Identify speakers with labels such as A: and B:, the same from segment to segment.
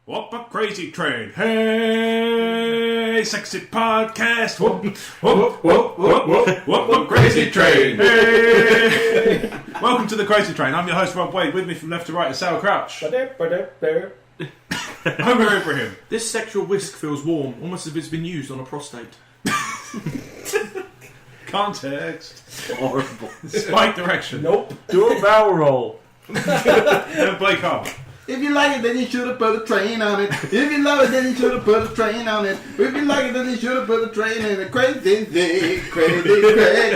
A: Whoop a crazy train. Hey, sexy podcast. Whoop, whoop, whoop, whoop, whoop, whoop a crazy train. Hey. Welcome to the Crazy Train. I'm your host, Rob Wade. With me from left to right is Sal Crouch. Omer Ibrahim.
B: This sexual whisk feels warm, almost as if it's been used on a prostate.
A: Context.
C: Horrible.
A: Spike direction.
C: Nope. Do a barrel roll.
A: And Blake Harper.
D: If you like it, then you should have put a train on it. If you love it, then you should have put a train on it. If you like it, then you should have put a train in it. Crazy thing, crazy, crazy,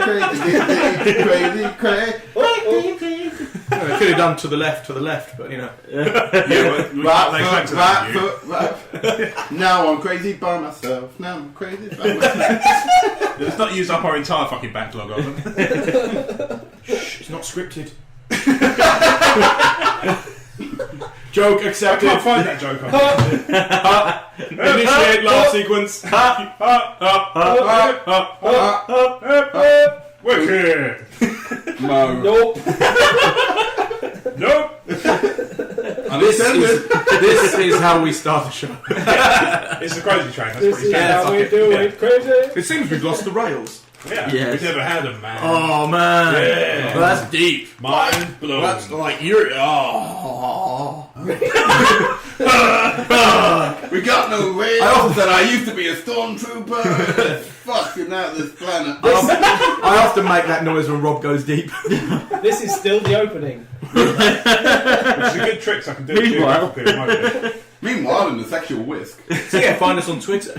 D: crazy, crazy.
B: I could have done to the left, but you know.
D: Right foot. Now I'm crazy by myself. Now I'm crazy by myself.
A: Let's not use up our entire fucking backlog of them.
B: Shh, it's not scripted. Joke accepted.
A: I can't find that joke on
B: Initiate last sequence.
A: Wicked.
D: Mo.
C: Nope.
A: Nope.
B: This is how we start the show.
A: It's the Crazy Train. That's
C: This
A: pretty
C: is
A: standard.
C: how we do it. Crazy.
B: It seems we've lost the rails.
A: Yeah.
C: Yes.
A: We've never had them, man.
B: Oh man.
A: Yeah.
B: Well, that's deep.
A: Mind blown.
B: That's like you're. Oh.
D: We got no way. I often said I used to be a stormtrooper. Fucking out this planet.
B: I often make that noise when Rob goes deep.
C: This is still the opening.
A: Which is a good trick, so I can do it.
C: Meanwhile.
D: Meanwhile, in the sexual whisk.
B: So yeah, find us on Twitter.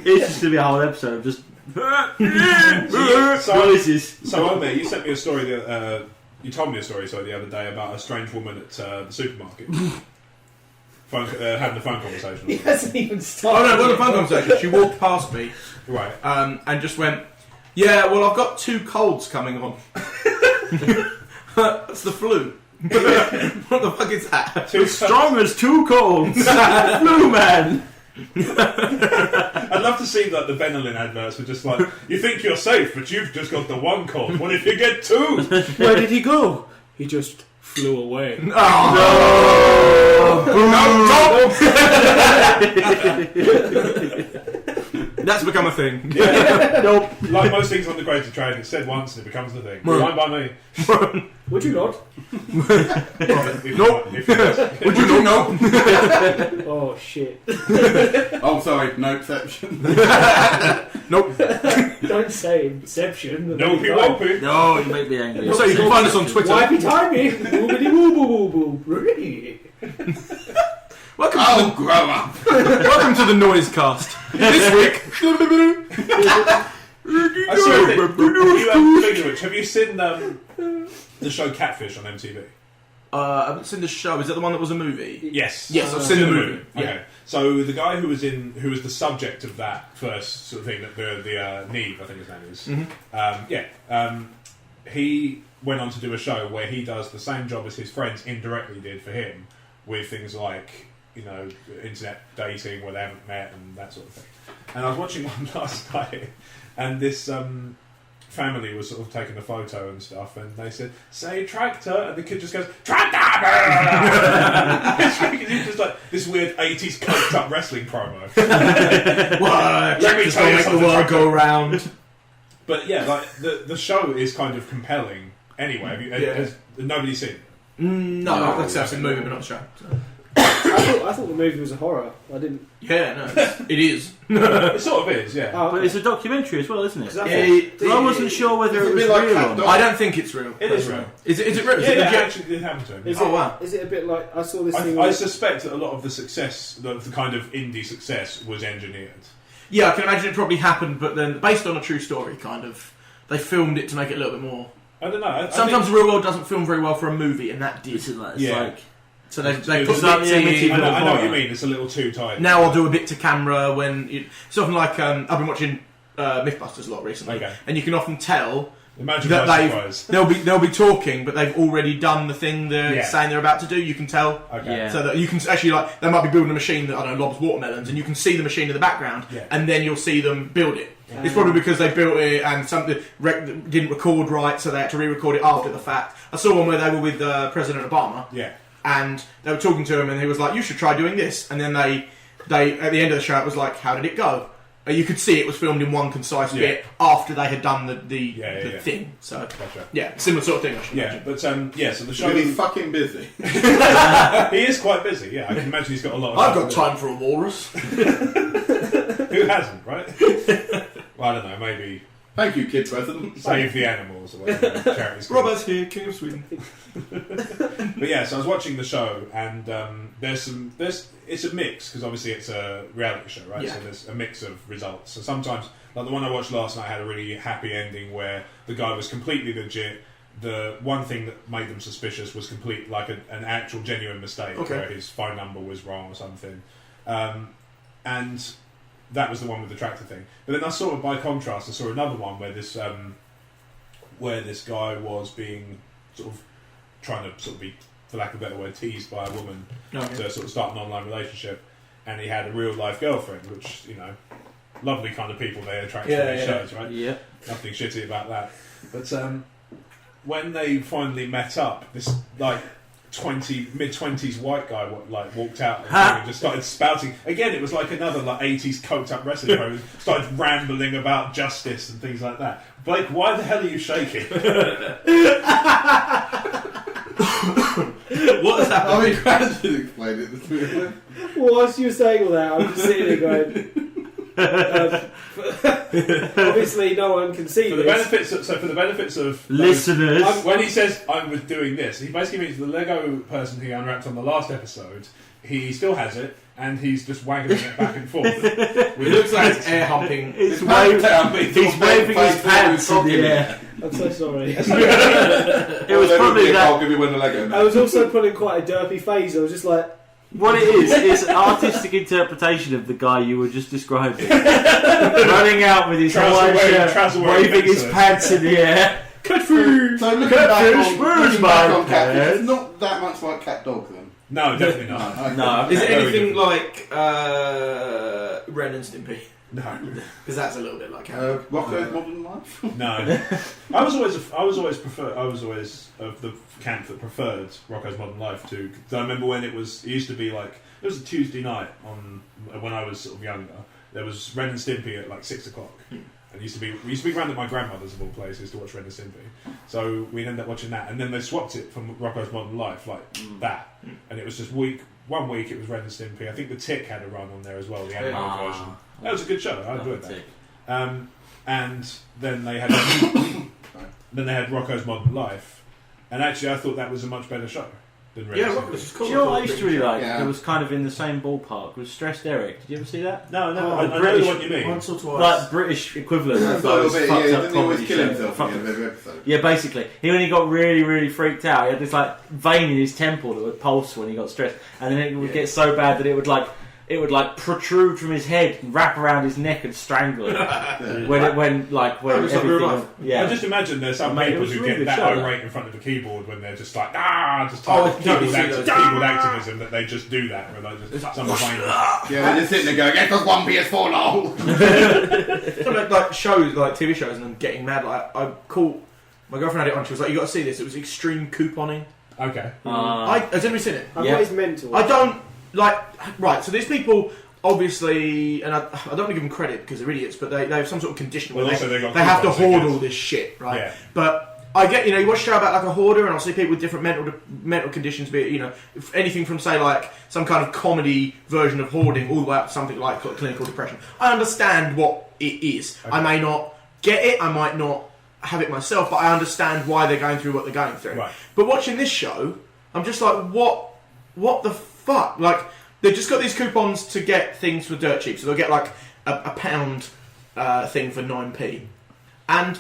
C: It's just gonna be a whole episode of just
A: So,
C: noises.
A: Omer, you sent me a story. You told me a story the other day about a strange woman at the supermarket. Having a phone conversation.
C: He hasn't even
B: Oh
C: started.
B: no, it wasn't a phone conversation. She walked past me
A: Right.
B: and just went, "Yeah, well, I've got 2 colds coming on." That's the flu. What the fuck is that?
A: Too
C: Strong as 2 colds. Flu man.
A: I'd love to see like the Benelin adverts were just like, you think you're safe, but you've just got the 1 cold. What if you get 2?
C: Where did he go? He just flew away.
B: That's become a thing.
C: Nope.
A: Like most things on the Crazy Train, it's said once and it becomes the thing. Fine by me.
C: Would you not?
B: Nope.
A: Would you know?
C: Oh shit.
D: Oh, sorry, no exception.
B: Nope.
C: Don't say Inception.
A: No, he won't be.
C: No, you make me angry.
B: So you can find us on Twitter.
C: Wipey timey. Boobity woo boo boo boo.
B: Welcome,
D: Oh, grow up.
B: welcome to the Noise Cast. This week.
A: I saw a thing. Have you seen the show Catfish on MTV?
B: I haven't seen the show. Is that the one that was a movie?
A: Yes.
B: Yes, I've seen the movie. Yeah.
A: Okay. So the guy who was the subject of that first sort of thing, that the Neve, I think his name is. He went on to do a show where he does the same job as his friends indirectly did for him, with things like, you know, internet dating where they haven't met and that sort of thing. And I was watching one last night, and this family was sort of taking a photo and stuff, and they said, "Say tractor," and the kid just goes, "Tractor!" It's just like this weird 80s coked up wrestling promo.
B: What?
A: Let me
B: Just
A: tell
B: don't
A: you
B: make the
A: something,
B: world go round.
A: But yeah, like the show is kind of compelling. Anyway, has nobody seen it?
B: No, like I said, I've seen the movie, but not the show. So.
C: I thought the movie was a horror. I didn't.
B: Yeah, no, it is.
A: It sort of is, yeah.
C: Oh,
E: But it's a documentary as well, isn't it?
C: I
E: I wasn't sure whether it was
D: like
E: real
D: Cat
E: or
D: Dog.
E: not.
B: I don't think it's real.
A: It is real.
B: Is it real? Is
A: Yeah,
B: it
A: it
B: legit?
A: actually did happen to him.
C: Is
B: Oh,
C: it,
B: wow.
C: Is it a bit like I saw this thing?
A: I suspect that a lot of the success, the kind of indie success, was engineered.
B: Yeah, I can imagine it probably happened, but then based on a true story, kind of. They filmed it to make it a little bit more.
A: I don't know.
B: Sometimes the real world doesn't film very well for a movie, and that did.
E: This is like,
A: Yeah.
E: like
B: So they
A: It's
B: put
E: like
B: bits
E: the
B: in.
E: Amityville
A: I know what
E: horror.
A: you mean. It's a little too tight.
B: Now I'll do a bit to camera when it's often like I've been watching Mythbusters a lot recently,
A: Okay.
B: and you can often tell
A: Imagine
B: that
A: my surprise.
B: they'll be talking, but they've already done the thing they're
A: Yeah.
B: saying they're about to do. You can tell.
A: Okay.
E: Yeah.
B: So that you can actually, like, they might be building a machine that, I don't know, lobs watermelons, and you can see the machine in the background,
A: Yeah.
B: and then you'll see them build it. It's probably because they built it and something didn't record right, so they had to re-record it after the fact. I saw one where they were with President Obama,
A: Yeah.
B: and they were talking to him, and he was like, "You should try doing this." And then they at the end of the show, it was like, "How did it go?" You could see it was filmed in one concise bit after they had done the thing. So
A: Gotcha.
B: Similar sort of thing. I should imagine.
A: But so the show.
D: He's fucking busy.
A: He is quite busy. Yeah, I can imagine he's got a lot of.
B: I've got time for a walrus.
A: Who hasn't, right? Well, I don't know. Maybe.
D: Thank you, kid president.
A: Save the animals or whatever. Charities.
B: Robert's here, King of Sweden.
A: But yeah, so I was watching the show, and it's a mix because obviously it's a reality show, right?
B: Yeah.
A: So there's a mix of results. So sometimes, like the one I watched last night, had a really happy ending where the guy was completely legit. The one thing that made them suspicious was an actual genuine mistake where his phone number was wrong or something, and that was the one with the tractor thing. But then I saw, by contrast, I saw another one where this guy was being sort of trying to sort of be, for lack of a better word, teased by a woman to sort of start an online relationship, and he had a real life girlfriend, which, you know, lovely kind of people they attract to these shows, right?
E: Yeah.
A: Nothing shitty about that. But when they finally met up, this mid-20s white guy walked out and just started spouting. Again, it was like another 80s coked up wrestling program. Started rambling about justice and things like that. Blake, why the hell are you shaking?
B: What has happened?
D: I mean, Grant should explain it to me.
C: Well, whilst you were saying all that, I'm just sitting there going... obviously, no one can see
A: for
C: this.
A: the benefits of
E: listeners,
A: when he says I was doing this, he basically means the Lego person he unwrapped on the last episode. He still has it, and he's just waggling it back and forth.
B: It looks like it's air humping.
E: he's waving his pants in the air.
C: I'm so sorry.
E: It was probably that.
D: I'll give you one the Lego.
C: I was also putting quite a derpy phase. I was just like...
E: What it is an artistic interpretation of the guy you were just describing. Running out with his Hawaiian shirt, waving his pants in the air.
B: Catfish!
D: So looking
E: Catfish, where's
D: back
E: my
D: on Catfish,
E: pants?
D: it's not that much like Cat Dog then.
A: No, definitely not.
E: No.
B: Is it
A: Very
B: anything
A: different.
B: like Ren and Stimpy?
A: No,
B: Because that's a little bit like
D: Rocko's Modern Life?
A: no. I was always of the camp that preferred Rocko's Modern Life too. Because I remember when it used to be like, it was a Tuesday night when I was sort of younger. There was Ren and Stimpy at like 6 o'clock. And we used to be round at my grandmother's of all places to watch Ren and Stimpy. So we'd end up watching that, and then they swapped it from Rocko's Modern Life that, and it was just 1 week it was Ren and Stimpy. I think the Tick had a run on there as well, the animated version. That was a good show. I enjoyed that. And then they had Rocko's Modern Life, and actually I thought that was a much better show than Ren and Stimpy.
B: Rocko's is
E: Do
B: cool.
E: you know what I used to really like?
D: Yeah.
E: It was kind of in the same ballpark. Was Stressed Eric. Did you ever see that?
A: No, I know
E: British-
A: what you mean.
B: Once or twice.
E: Like British equivalent of
D: A little
E: those
D: bit,
E: fucked
D: yeah.
E: up
D: Didn't he always
E: comedy
D: kill
E: shows.
D: himself at the end of every episode?
E: Yeah, basically. When he got really, really freaked out, he had this like vein in his temple that would pulse when he got stressed, and then it would get so bad that it would protrude from his head, and wrap around his neck, and strangle him. when
B: it's like real
E: everything.
B: life.
E: Yeah.
A: I just imagine there's some
E: Mate, it
A: people
E: was a
A: who
E: really
A: get
E: good
A: that
E: show,
A: irate in front of a keyboard when they're just like, just
B: Oh,
A: type
B: no, you
A: keyboard
B: see those.
A: keyboard activism that they just do that. Where they just
B: like,
A: some brain.
D: Yeah, they're just sitting there going, "Get us one PS4 lol."
B: like shows, like TV shows, and I'm getting mad. Like I caught my girlfriend had it on. She was like, "You got to see this." It was extreme couponing.
A: Okay.
B: Has anybody seen it?
C: I've
E: Yeah.
C: always meant to.
B: I don't like. Right, so these people obviously, and I don't want to give them credit because they're idiots, but they have some sort of condition where
A: Well, also they got
B: they have to
A: coupons, I
B: hoard
A: guess.
B: all this shit, right?
A: Yeah.
B: But I get, you watch a show about like a hoarder, and I'll see people with different mental conditions, be it, anything from say like some kind of comedy version of hoarding, all the way up to something like clinical depression. I understand what it is.
A: Okay.
B: I may not get it, I might not have it myself, but I understand why they're going through what they're going through.
A: Right.
B: But watching this show, I'm just like, what the fuck? Like, they've just got these coupons to get things for dirt cheap. So they'll get like a pound thing for 9p. And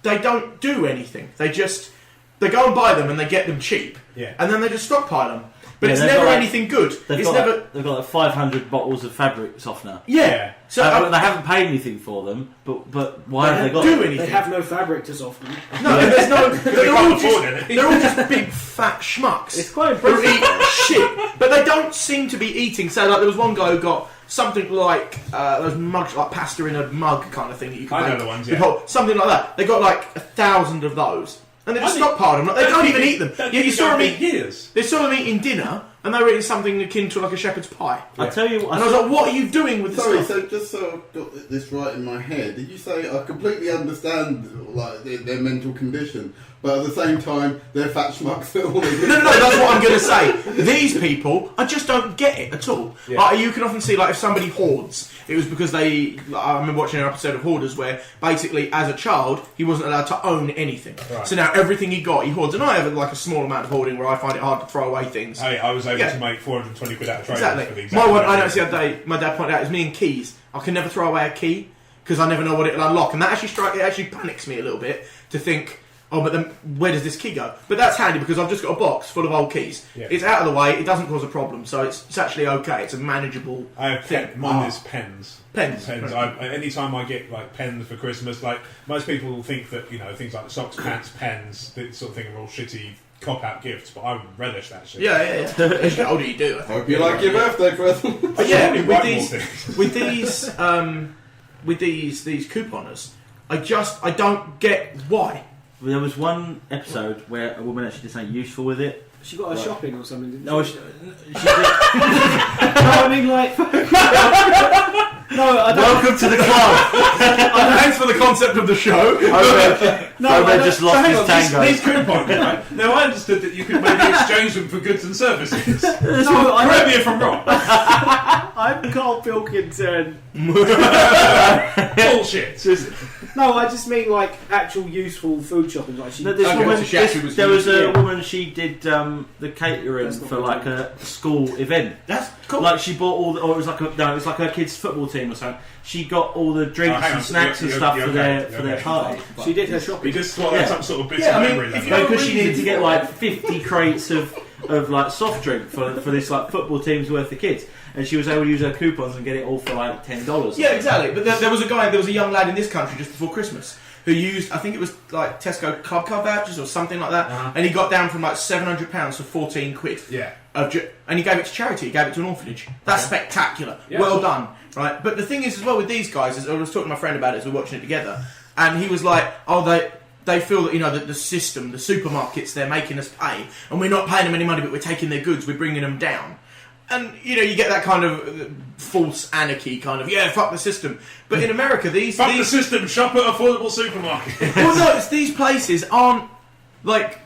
B: they don't do anything. They go and buy them and they get them cheap.
A: Yeah.
B: And then they just stockpile them. But
E: Yeah,
B: it's
E: they've
B: never
E: got, like-
B: anything good.
E: They've got like 500 bottles of fabric softener.
B: Yeah. So
E: They haven't paid anything for them, but why have they got
B: do
E: them?
B: anything.
C: They have no fabric to soften.
B: No, and there's no. They're all
A: afford it.
B: they're all just big fat schmucks.
C: It's quite
B: Who
C: impressive.
B: eat shit, but they don't seem to be eating. So, like, there was one guy who got something like those mugs, like pasta in a mug kind of thing that you can
A: I know
B: make.
A: the ones,
B: with
A: yeah.
B: something like that. They got like 1,000 of those, And they just stockpiled them. Like, they don't even eat them. Yeah, you saw them eat
A: years.
B: They saw them eating dinner, and they were eating something akin to like a shepherd's pie.
E: I tell you what,
B: And I was like, what are you doing with this stuff?
D: So just so I've got this right in my head, did you say I completely understand like their mental condition, but at the same time they're fat schmucks that all they do?
B: No, that's what I'm going to say. These people, I just don't get it at all.
A: Yeah.
B: Like, you can often see, like, if somebody hoards, it was because I remember watching an episode of Hoarders where basically, as a child, he wasn't allowed to own anything.
A: Right.
B: So now everything he got, he hoards. And I have like a small amount of hoarding where I find it hard to throw away things.
A: Hey, I was able to make 420 quid out of trade
B: Exactly.
A: for these.
B: My one, I noticed the other day, my dad pointed out, is me and keys. I can never throw away a key because I never know what it'll unlock. And that actually panics me a little bit to think, oh, but then where does this key go? But that's handy because I've just got a box full of old keys.
A: Yeah.
B: It's out of the way. It doesn't cause a problem, so it's actually okay. It's a manageable thing.
A: Mine is pens.
B: Pens.
A: Anytime I get like pens for Christmas, like most people think that things like socks, pants, pens, that sort of thing are all shitty cop-out gifts, but I relish that shit.
B: Yeah. As you get older, you do. I think.
D: Hope you like your birthday present.
B: But yeah,
A: Probably write more things.
B: with these couponers, I don't get why.
E: there was one episode where a woman actually did something useful with it.
C: She got her shopping or something, didn't
E: No,
C: she?
E: she did.
C: No, I mean, like... No, I don't...
E: Welcome to the club.
B: Thanks for the concept of the show.
E: Omer just lost his tango.
A: These coupons, right? Now I understood that you could maybe exchange them for goods and services.
C: No,
A: Correct me if I'm wrong.
C: I'm Carl Pilkington.
A: Bullshit.
C: No, I just mean like actual useful food shopping. Like she,
E: No, this
B: Okay,
E: woman,
B: so she actually was
E: there was a
C: yeah.
E: woman. She did the catering
C: That's not
E: for
C: good.
E: like a school event.
B: That's cool.
E: Like she bought all, it was like her kids' football team or something. She got all the drinks
A: hang
E: and
A: on,
E: snacks and
A: you're
E: stuff
A: okay,
E: for their
A: you're
E: for their
A: okay.
E: party.
C: she did her
A: We
C: shopping.
A: just swallowed
E: Yeah.
A: some sort of bit
B: Yeah, I
A: of
B: mean,
A: memory
B: if
A: lane.
B: you
E: No,
B: don't-
E: because she needed to get like 50 crates of like soft drink for this like football team's worth of kids, and she was able to use her coupons and get it all for like $10.
B: Yeah, exactly. But there was a young lad in this country just before Christmas who used, I think it was like Tesco club card vouchers or something like that, and he got down from like £700 for 14 quid.
A: Yeah.
B: And he gave it to charity. He gave it to an orphanage. That's spectacular.
A: Yeah,
B: well
A: sure.
B: done, right? But the thing is, as well with these guys, is I was talking to my friend about it as we were watching it together, and he was like, "Oh, they feel that that the system, the supermarkets, they're making us pay, and we're not paying them any money, but we're taking their goods, we're bringing them down." And you get that kind of false anarchy, kind of fuck the system. But in America,
A: Fuck the system, shop at affordable supermarket.
B: well, no, it's these places aren't like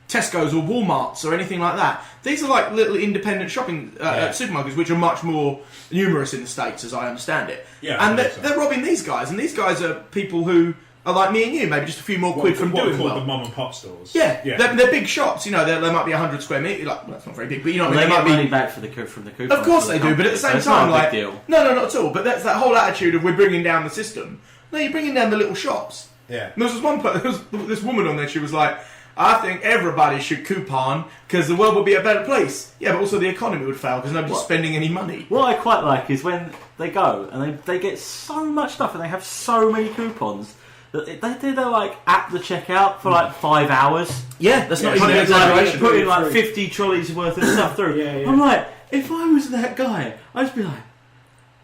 B: Tesco's or Walmart's or anything like that. These are like little independent shopping supermarkets, which are much more numerous in the States, as I understand it.
A: Yeah,
B: and
A: I think so.
B: they're robbing these guys, and these guys are people who are like me and you, maybe just a few more quid from
A: what
B: doing
A: called
B: well.
A: the mum and pop stores.
B: Yeah,
A: yeah.
B: They're big shops. They might be 100 square metres. Like, well, that's not very big, but you know what
E: Well,
B: I
E: they
B: mean.
E: get
B: They might
E: money
B: be.
E: back from the coupons.
B: Of course
E: for
B: they
E: the
B: do, but at the
E: company,
B: same
E: so it's
B: time,
E: not a
B: like,
E: big deal.
B: no, not at all. But that's that whole attitude of we're bringing down the system. No, you're bringing down the little shops.
A: Yeah.
B: And there was this woman on there. She was like, "I think everybody should coupon because the world would be a better place." Yeah, but also the economy would fail because nobody's spending any money.
E: What I quite like is when they go and they get so much stuff and they have so many coupons that they're like at the checkout for like 5 hours.
B: Yeah, that's not
A: Yeah,
B: even an
A: so
E: Like,
B: exaggeration.
E: putting like 50 trolleys worth of stuff through.
C: Yeah.
E: I'm like, if I was that guy, I'd just be like,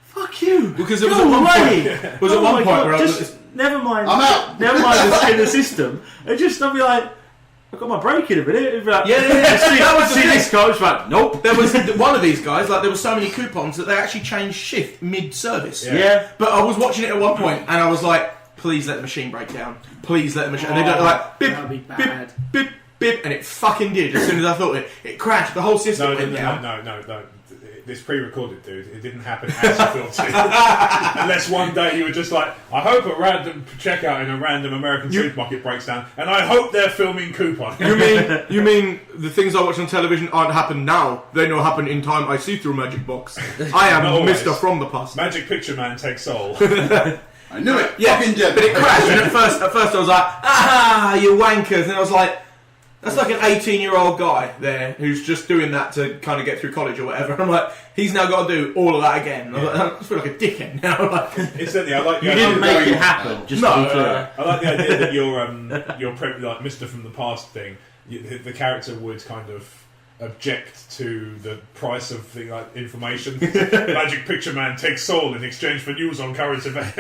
E: fuck you.
B: Because there was
E: Go
B: at one
E: away.
B: point, was at
E: Oh
B: one
E: my
B: point
E: God,
B: where I was.
E: just never mind.
D: I'm out.
E: Never mind this in the system. And just I'd be like, I've got my break in a minute. It'd be like,
B: Yeah. That was the
E: see
B: thing.
E: this guy. It's like, nope.
B: There was one of these guys. Like there were so many coupons that they actually changed shift mid-service.
E: Yeah.
B: But I was watching it at one point and I was like, "Please let the machine break down. Please let the machine." And they go like, "Bip,
C: That'd be
B: bip,
C: bad.
B: bip, bip," and it fucking did. As soon as I thought it crashed. The whole system
A: No,
B: went down.
A: no. This pre-recorded, dude. It didn't happen as you thought it. Unless one day you were just like, I hope a random checkout in a random American supermarket breaks down, and I hope they're filming coupon.
B: You mean the things I watch on television aren't happen now? They know happen in time I see through a magic box. I am
A: Not always.
B: Mr. from the past.
A: Magic Picture Man takes soul.
D: I knew it.
B: Yeah,
D: Fucking Jeb.
B: but it crashed, and at first I was like, "Ah, you wankers!" And I was like, "That's like an 18-year-old guy there who's just doing that to kind of get through college or whatever." I'm like, he's now got to do all of that again. I was like, I feel like a dickhead now. Like,
A: Incidentally, I like the
E: You
A: idea
E: didn't
A: that-
E: make it happen. Just to be clear.
A: I like the idea that your like Mr. from the past thing. The character would kind of object to the price of things like information. Magic Picture Man takes soul in exchange for news on current events.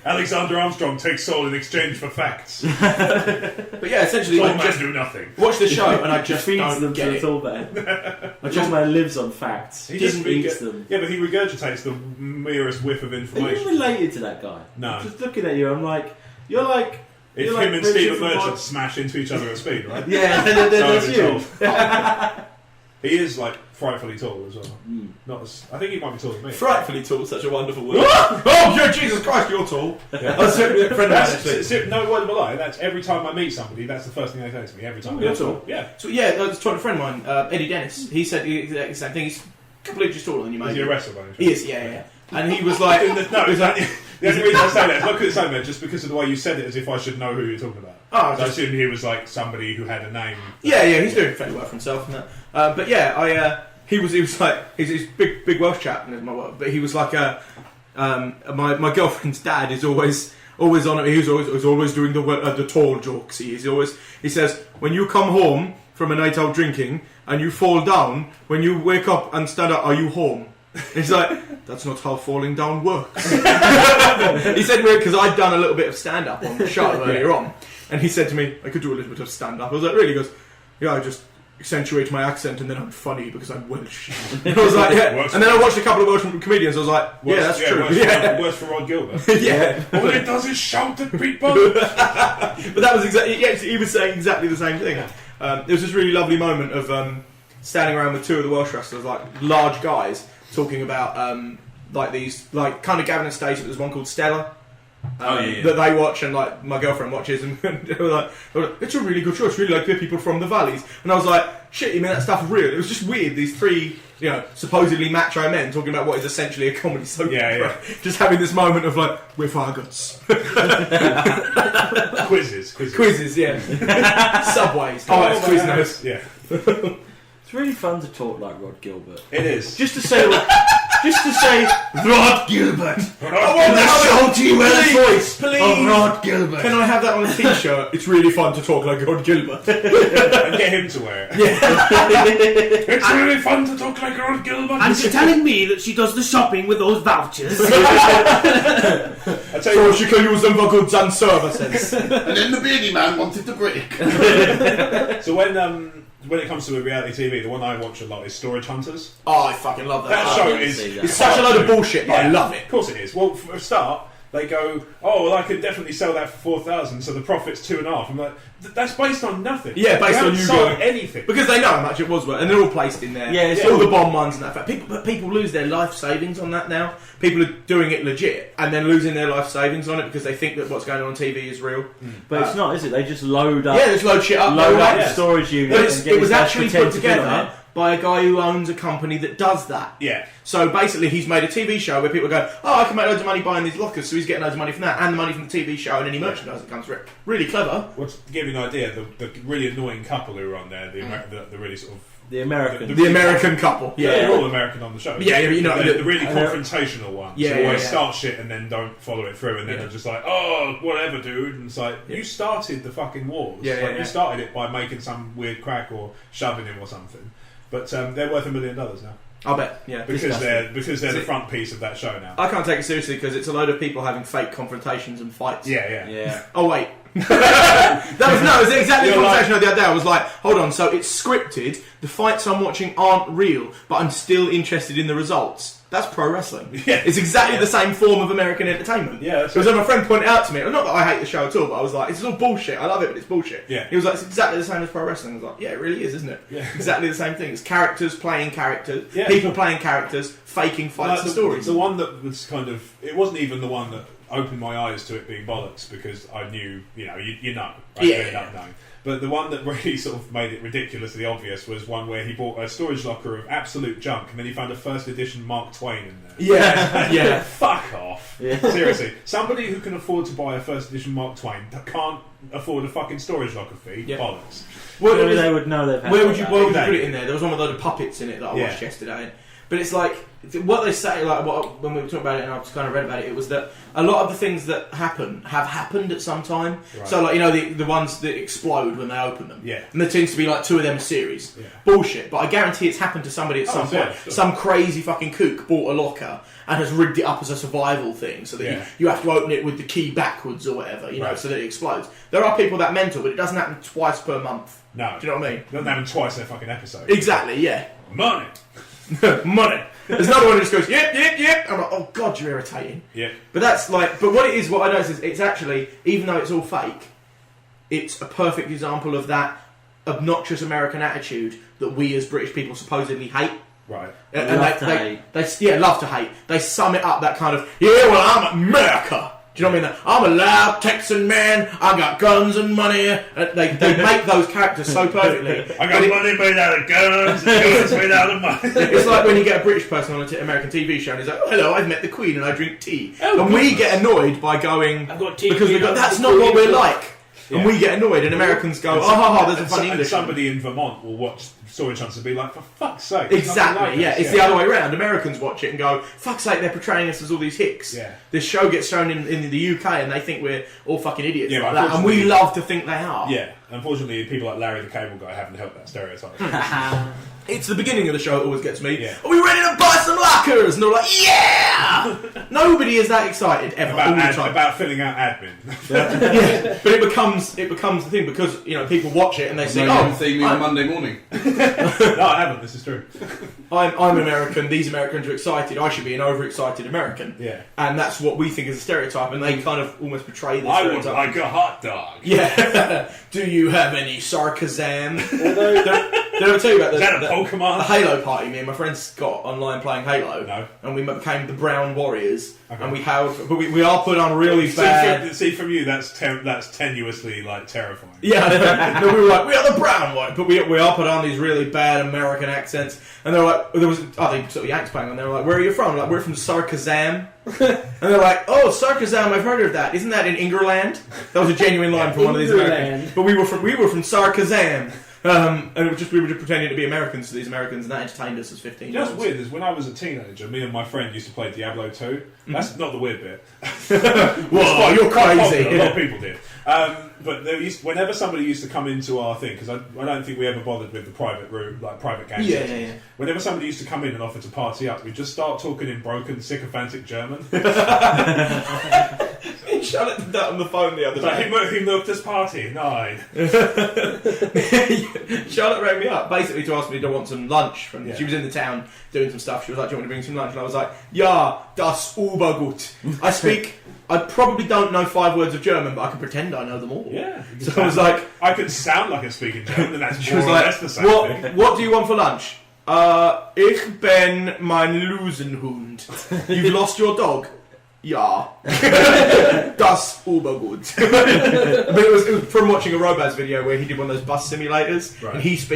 A: Alexander Armstrong takes soul in exchange for facts.
B: But yeah, essentially,
A: Soul
B: I
A: Man
B: just
A: do nothing.
B: watch the show and I just
E: feeds
B: don't
E: them
B: get
E: to the
B: it.
E: tall man. A tall man lives on facts.
A: He
E: Just
A: just
E: eats them.
A: Yeah, but he regurgitates the merest whiff of
E: Are you
A: information.
E: related to that guy?
A: No.
E: I'm just looking at you, I'm like, you're like...
A: If
E: you're
A: him
E: like
A: and Stephen
E: Richard from
A: Merchant
E: Mod-
A: smash into each other at speed, right?
E: Yeah,
A: So
E: that's
A: I've
E: you.
A: been told. He is like frightfully tall as well.
E: Mm.
A: Not as, I think he might be taller than me.
B: Frightfully tall, such a wonderful word. Oh, yeah, Jesus Christ, you're tall.
A: Yeah.
B: I was a friend of mine, actually.
A: No word of a lie. That's every time I meet somebody. That's the first thing they say to me. Every time.
B: You're tall.
A: Yeah.
B: So yeah, I was talking to a friend of mine, Eddie Dennis. He said exactly the same thing. He's a couple inches taller than you,
A: Is
B: mate.
A: he a wrestler? By any chance?
B: He is, yeah. And he was like,
A: No, it's not. The only reason I say that is not because it's so much, just because of the way you said it, as if I should know who you're talking about.
B: oh,
A: So I assumed he was like somebody who had a name.
B: yeah, he's doing fairly well for himself and that. But yeah, he was like, he's big Welsh chap, but he was like, my girlfriend's dad is always on it. He's always doing the tall jokes. He says, when you come home from a night out drinking and you fall down, when you wake up and stand up, are you home? He's like, that's not how falling down works. He said, because I'd done a little bit of stand-up on the show earlier on, and he said to me, I could do a little bit of stand-up. I was like, really? He goes, yeah, I just accentuate my accent and then I'm funny because I'm Welsh. And I was like, yeah. And then I watched a couple of Welsh comedians. I was like, yeah, that's true.
A: Worse for Rod Gilbert.
B: Yeah.
A: All he does is shout at people.
B: But that was exactly, yeah, he was saying exactly the same thing. There was this really lovely moment of standing around with two of the Welsh wrestlers, like large guys, talking about like these, like kind of Gavin and Stacey. There's one called Stella that they watch, and like my girlfriend watches, and they were like, it's a really good show. It's really like the people from the valleys. And I was like, shit, you mean that stuff is real? It was just weird. These three, supposedly macho men talking about what is essentially a comedy soap opera. Just having this moment of like, we're faggots. Quizzes, yeah. Subways. Oh, it's Quiznos.
A: Yeah.
E: It's really fun to talk like Rod Gilbert.
A: It is.
E: Just to say, Rod Gilbert.
B: I want the salty Welsh voice, please.
E: Of Rod Gilbert.
B: Can I have that on a t-shirt? It's really fun to talk like Rod Gilbert.
A: And get him to wear it.
B: Yeah.
A: It's really fun to talk like Rod Gilbert.
C: And she's telling me that she does the shopping with those vouchers.
A: I tell
B: So
A: you,
B: she can use them for goods and services.
D: And then the beardy man wanted to break.
A: so when it comes to reality TV, the one I watch a lot is Storage Hunters.
B: Oh, I fucking love that.
A: That
E: I
A: show
E: didn't
A: is
E: see that.
B: It's such a load of bullshit, but I love it.
A: Of course it is. Well, for a start, they go, oh, well, I could definitely sell that for 4,000, so the profit's 2.5. I'm like, that's based on nothing.
B: Yeah, based
A: They
B: on
A: haven't
B: you
A: sold
B: going-
A: anything.
B: Because they know how much it was worth, and they're all placed in there.
E: Yeah, it's
B: all
E: all-
B: the bomb ones and that. People lose their life savings on that now. People are doing it legit, and then losing their life savings on it because they think that what's going on TV is real.
E: But it's not, is it? They just load up.
B: Yeah, there's load shit up.
E: Load up
A: yeah.
E: the storage unit.
B: But
E: and get
B: it was
E: his guys
B: actually
E: pretend
B: put
E: to fit on
B: together by a guy who owns a company that does that.
A: Yeah.
B: So basically, he's made a TV show where people go, oh, I can make loads of money buying these lockers, so he's getting loads of money from that, and the money from the TV show and any merchandise that comes through it. Really clever.
A: Well, to give you an idea, the really annoying couple who were on there, the really sort of...
E: The American.
B: The American couple.
A: Yeah,
B: Yeah.
A: they're all American on the show.
B: Yeah, you know,
A: the really confrontational ones.
B: Yeah,
A: who always
B: yeah.
A: start shit and then don't follow it through, and then they're just like, oh, whatever, dude. And it's like, you started the fucking wars.
B: Yeah,
A: Like,
B: yeah.
A: You started it by making some weird crack or shoving him or something. But they're worth $1 million now
B: I bet, yeah.
A: because they're
B: See-
A: the front piece of that show now.
B: I can't take it seriously because it's a load of people having fake confrontations and fights.
A: Yeah.
E: Yeah.
B: Oh wait, it was exactly the
A: You're
B: conversation of the other day. I was like, hold on, so it's scripted. The fights I'm watching aren't real, but I'm still interested in the results. That's pro wrestling.
A: Yeah.
B: It's exactly the same form of American entertainment.
A: Yeah, that's
B: Because my friend pointed out to me, not that I hate the show at all, but I was like, it's all bullshit. I love it, but it's bullshit.
A: Yeah.
B: He was like, it's exactly the same as pro wrestling. I was like, yeah, it really is, isn't it?
A: Yeah.
B: Exactly the same thing. It's characters playing characters,
A: Yeah.
B: people playing characters, faking fights and stories.
A: The one that was kind of... It wasn't even the one that opened my eyes to it being bollocks, because I knew, you know. Right?
B: Yeah,
A: You end
B: yeah.
A: up knowing. But the one that really sort of made it ridiculously obvious was one where he bought a storage locker of absolute junk, and then he found a first edition Mark Twain in there.
B: Yeah, yeah.
A: Fuck off.
E: Yeah.
A: Seriously. Somebody who can afford to buy a first edition Mark Twain that can't afford a fucking storage locker fee,
B: Yeah.
A: bollocks.
B: Well,
E: Surely they would know they've had
B: Where would you
E: that.
B: put it
A: Exactly.
B: in there? There was one with a load of puppets in it that I
A: Yeah.
B: watched yesterday. But it's like what they say. Like when we were talking about it, and I was kind of read about it. It was that a lot of the things that happen have happened at some time.
A: Right.
B: So like the ones that explode when they open them.
A: Yeah.
B: And there tends to be like 2 of them a series.
A: Yeah.
B: Bullshit. But I guarantee it's happened to somebody at some point.
A: Yeah, sure.
B: Some crazy fucking kook bought a locker and has rigged it up as a survival thing, so that you have to open it with the key backwards or whatever, you know, so that it explodes. There are people that mental, but it doesn't happen twice per month.
A: No.
B: Do you know what I mean?
A: It doesn't happen twice in a fucking episode.
B: Exactly, yeah.
A: Money!
B: Money. There's another one who just goes, yep. I'm like, oh god, you're irritating.
A: Yeah.
B: But that's like, but what it is, what I notice is it's actually, even though it's all fake, it's a perfect example of that obnoxious American attitude that we as British people supposedly hate.
A: Right.
B: And
E: Love to hate.
B: They love to hate. They sum it up that kind of, yeah, well, I'm America. Do you know what I mean? I'm a loud Texan man. I got guns and money. They make those characters so perfectly.
A: I got money made out of guns, and guns made out of money.
B: It's like when you get a British person on an American TV show and he's like, oh, hello, I've met the Queen and I drink tea. And we get annoyed by going,
C: I've got tea
B: because we go, that's not what we're like. And we get annoyed and Americans go, there's a funny English.
A: Somebody in Vermont will watch Story Chunks and be like, for fuck's sake. It's
B: Exactly,
A: like
B: yeah.
A: this.
B: It's the other way around. Americans watch it and go, fuck's sake, they're portraying us as all these hicks.
A: Yeah.
B: This show gets shown in the UK and they think we're all fucking idiots
A: Yeah,
B: like
A: but
B: that. And we love to think they are.
A: Yeah. Unfortunately, people like Larry the Cable Guy haven't helped that stereotype.
B: It's the beginning of the show that always gets me.
A: Yeah.
B: Are we ready to buy some lockers? And they're like, yeah! Nobody is that excited ever, all the time.
A: about filling out admin.
B: Yeah, but it becomes the thing because, you know, people watch it and they say,
D: you haven't seen me on Monday morning.
A: No, I haven't. This is true.
B: I'm American, these Americans are excited, I should be an overexcited American.
A: Yeah.
B: And that's what we think is a stereotype, and they kind of almost betray this
A: I would
B: stereotype.
A: like a hot dog.
B: Yeah. Do you have any sarcasm?
C: Although,
B: Did I ever tell you about
A: Is that a
B: the
A: Pokemon?
B: Halo party me and my friends got online playing Halo?
A: No.
B: And we became the Brown Warriors.
A: Okay.
B: And we are put on really bad...
A: See, from you, that's tenuously, like, terrifying.
B: Yeah, no, we were like, we are the Brown Warriors, but we are put on these really bad American accents. And they were like, they sort of Yanks playing on, they were like, where are you from? Like, we're from Sarkazam. And they're like, oh, Sarkazam, I've heard of that. Isn't that in Ingerland? That was a genuine line from one of these Americans. But we were from Sarkazam. And it was just, we were just pretending to be Americans to these Americans, and that entertained us as 15 year olds.
A: What's weird is when I was a teenager, me and my friend used to play Diablo 2. That's not the weird bit.
B: Whoa, you're crazy.
A: A lot of people did. But whenever somebody used to come into our thing, because I don't think we ever bothered with the private room, like private game sessions.
B: Yeah.
A: Whenever somebody used to come in and offer to party up, we'd just start talking in broken, sycophantic German.
B: Charlotte did that on the phone the other day.
A: He milked us party, 9.
B: Charlotte rang me up basically to ask me to want some lunch. She was in the town doing some stuff. She was like, do you want me to bring some lunch? And I was like, ja, das Obergut. I probably don't know 5 words of German, but I can pretend I know them all.
A: Yeah.
B: So I was like...
A: I could sound like I'm speaking German, and that's
B: She
A: more
B: was
A: or
B: like,
A: less the same thing.
B: What do you want for lunch? Ich bin mein Lusenhund. You've lost your dog? Ja. Das Obergut. But it was from watching a Robaz video where he did one of those bus simulators.
A: Right.
B: And he's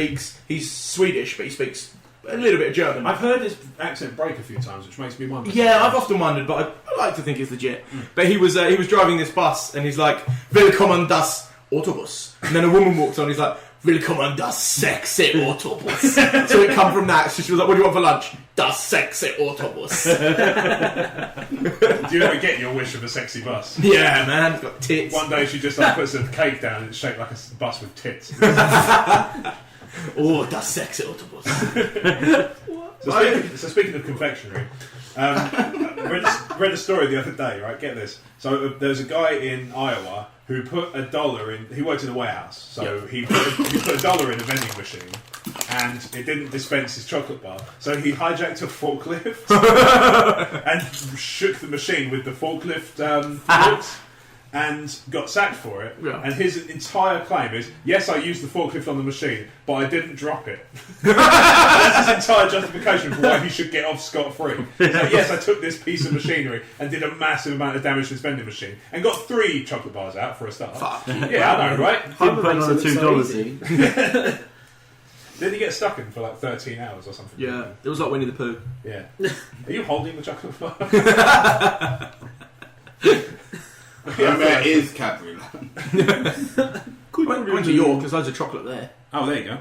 B: Swedish, but he speaks a little bit of German.
A: I've heard his accent break a few times, which makes me wonder.
B: Yeah, I've often wondered, but I like to think it's legit. But he was driving this bus, and he's like, "Willkommen das Autobus," and then a woman walks on, he's like, "Willkommen das sexy Autobus." So it come from that. So she was like, "What do you want for lunch?" Das sexy Autobus.
A: Do you ever get your wish of a sexy bus?
B: Yeah, man, it's got tits.
A: One day she just puts a cake down and it's shaped like a bus with tits.
B: Oh, das sexy Autobus.
A: So speaking of confectionery, read a story the other day, right? Get this. So there's a guy in Iowa who put $1 in. He worked in a warehouse, so he put $1 in a vending machine, and it didn't dispense his chocolate bar. So he hijacked a forklift and shook the machine with the forklift forks. And got sacked for it.
B: Yeah.
A: And his entire claim is, yes, I used the forklift on the machine, but I didn't drop it. That's his entire justification for why he should get off scot-free. Like, yes, I took this piece of machinery and did a massive amount of damage to this vending machine and got 3 chocolate bars out for a start.
B: Fuck.
A: Yeah, I know, right?
E: Didn't put on the $2.
A: Did he get stuck in for like 13 hours or something?
B: Yeah, it was like Winnie the Pooh.
A: Yeah. Are you holding the chocolate bar?
D: Omer is Cadbury.
B: Went to York, there's loads of chocolate there.
A: Oh, there you go.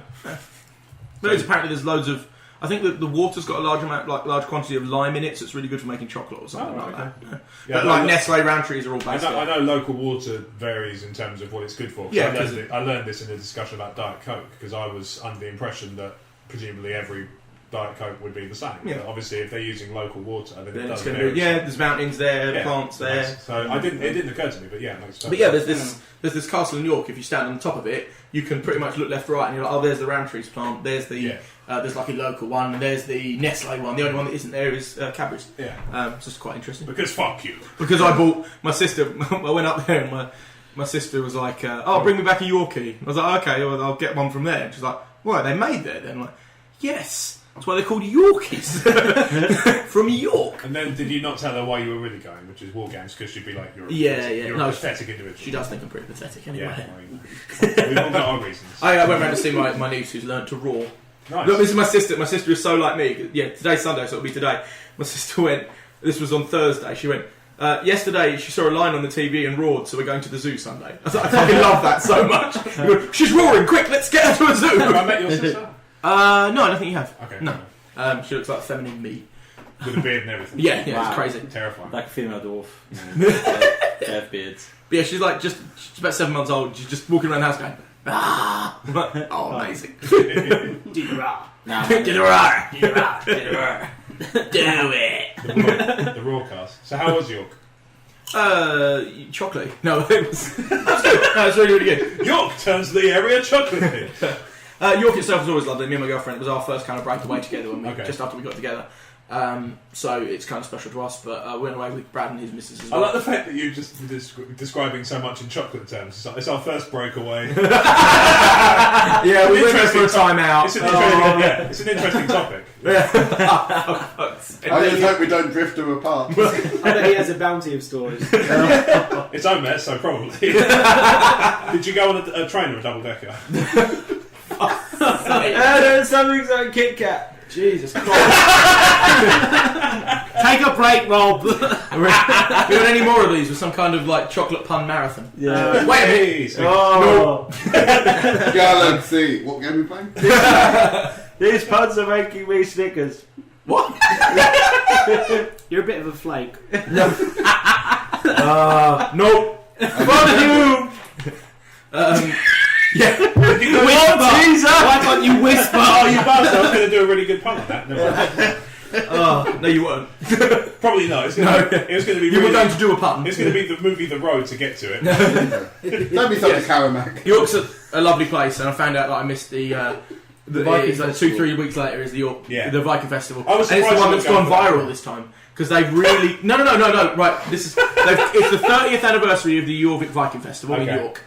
B: Apparently there's loads of I think that the water's got a large quantity of lime in it, so it's really good for making chocolate or something like that.
A: Yeah,
B: but like Nestle Rowntrees are all
A: I
B: based.
A: know, I know local water varies in terms of what it's good for.
B: Yeah,
A: I learned this in a discussion about Diet Coke because I was under the impression that presumably every Diet Coke would be the same.
B: Yeah.
A: But obviously, if they're using local water, then it does
B: it's
A: vary.
B: there's mountains there, plants there.
A: So it didn't occur to me, but yeah, it makes sense.
B: But yeah, there's this castle in York. If you stand on the top of it, you can pretty much look left, right, and you're like, oh, there's the Rowntrees plant. There's the there's like a local one. And there's the Nestle one. The only one that isn't there is Cadbury's.
A: Yeah,
B: it's just quite interesting.
A: Because fuck you.
B: Because I bought my sister. I went up there and my sister was like, "Oh, bring me back a Yorkie." I was like, "Okay, well, I'll get one from there." And she's like, "What? They made there?" Then I'm like, "Yes." That's why they're called Yorkies. From York.
A: And then did you not tell her why you were really going, which is war games, because she'd be like, you're a pathetic individual.
B: She does think I'm pretty pathetic anyway.
A: Yeah, we've all got our reasons.
B: I went round to see my niece who's learnt to roar.
A: Nice.
B: Look, this is my sister. My sister is so like me. Yeah, today's Sunday, so it'll be today. My sister went, this was on Thursday, she went, yesterday she saw a line on the TV and roared, so we're going to the zoo Sunday. I was like, I fucking love that so much. She's roaring, quick, let's get her to a zoo.
A: Have I met your sister?
B: No, I don't think you have.
A: Okay.
B: No. She looks like feminine me.
A: With a beard and everything.
B: Yeah,
E: Wow.
B: It's crazy.
A: Terrifying.
E: Like a female dwarf. They have beards.
B: But yeah, she's she's about 7 months old. She's just walking around the house going, ah! I'm like, oh, amazing.
C: Dee-rah.
E: Nah,
B: Do
A: The Rawcast. So how was York?
B: Chocolate. No, it was good. No, it's really, really good.
A: York turns the area chocolatey.
B: York itself was always lovely. Me and my girlfriend, it was our first kind of breakaway together just after we got together. So it's kind of special to us, but we went away with Brad and his missus as
A: I
B: well.
A: like the fact that you just describing so much in chocolate terms. It's, like, it's our first breakaway.
B: Yeah, we went there for a time out.
A: It's an interesting topic.
D: I just hope we don't drift them apart.
C: I bet he has a bounty of stories.
A: It's Omer, so probably. Did you go on a train or a double decker?
C: Something's like Kit Kat.
B: Jesus Christ.
C: Take a break, Rob.
B: We want any more of these with some kind of like chocolate pun marathon?
E: Yeah.
B: Wait a minute.
E: Oh.
D: Galaxy. What game are we playing?
E: These puns are making me Snickers.
B: What?
C: You're a bit of a flake.
B: Nope. Fuck you. Yeah.
C: Why can't you whisper?
A: Oh, you bastard! I was going to do a really good pun on that. Never mind.
B: No, you weren't.
A: Probably not. It was going to be.
B: You were going to do a pun.
A: It's going to be the movie The Road to get to it.
D: Don't be such a Caramac.
B: York's a lovely place, and I found out that I missed the
E: Viking
B: it's like 2-3 weeks later is the York, the Viking Festival.
A: I was
B: and it's the
A: surprised
B: one
A: it
B: that's
A: was
B: gone
A: going
B: viral this time because they've really no. Right, it's the 30th anniversary of the Jorvik Viking Festival in York.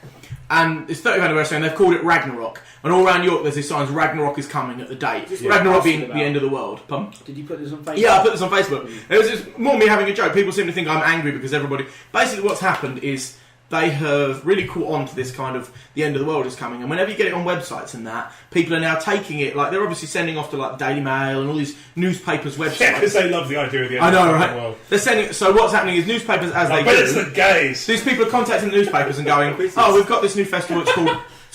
B: And it's 30th anniversary, and they've called it Ragnarok. And all around York, there's these signs: Ragnarok is coming at the date. Ragnarok being the end of the world. Pardon?
C: Did you put this on Facebook?
B: Yeah, I put this on Facebook. It was just more me having a joke. People seem to think I'm angry because everybody. Basically, what's happened is they have really caught on to this kind of the end of the world is coming, and whenever you get it on websites and that, people are now taking it like they're obviously sending off to like Daily Mail and all these newspapers' websites.
A: Yeah, because they love the idea of the end
B: I know,
A: of
B: right?
A: the world.
B: They're sending. So what's happening is newspapers as they
A: But
B: do.
A: it's the gays.
B: These people are contacting the newspapers and going, "Oh, we've got this new festival. It's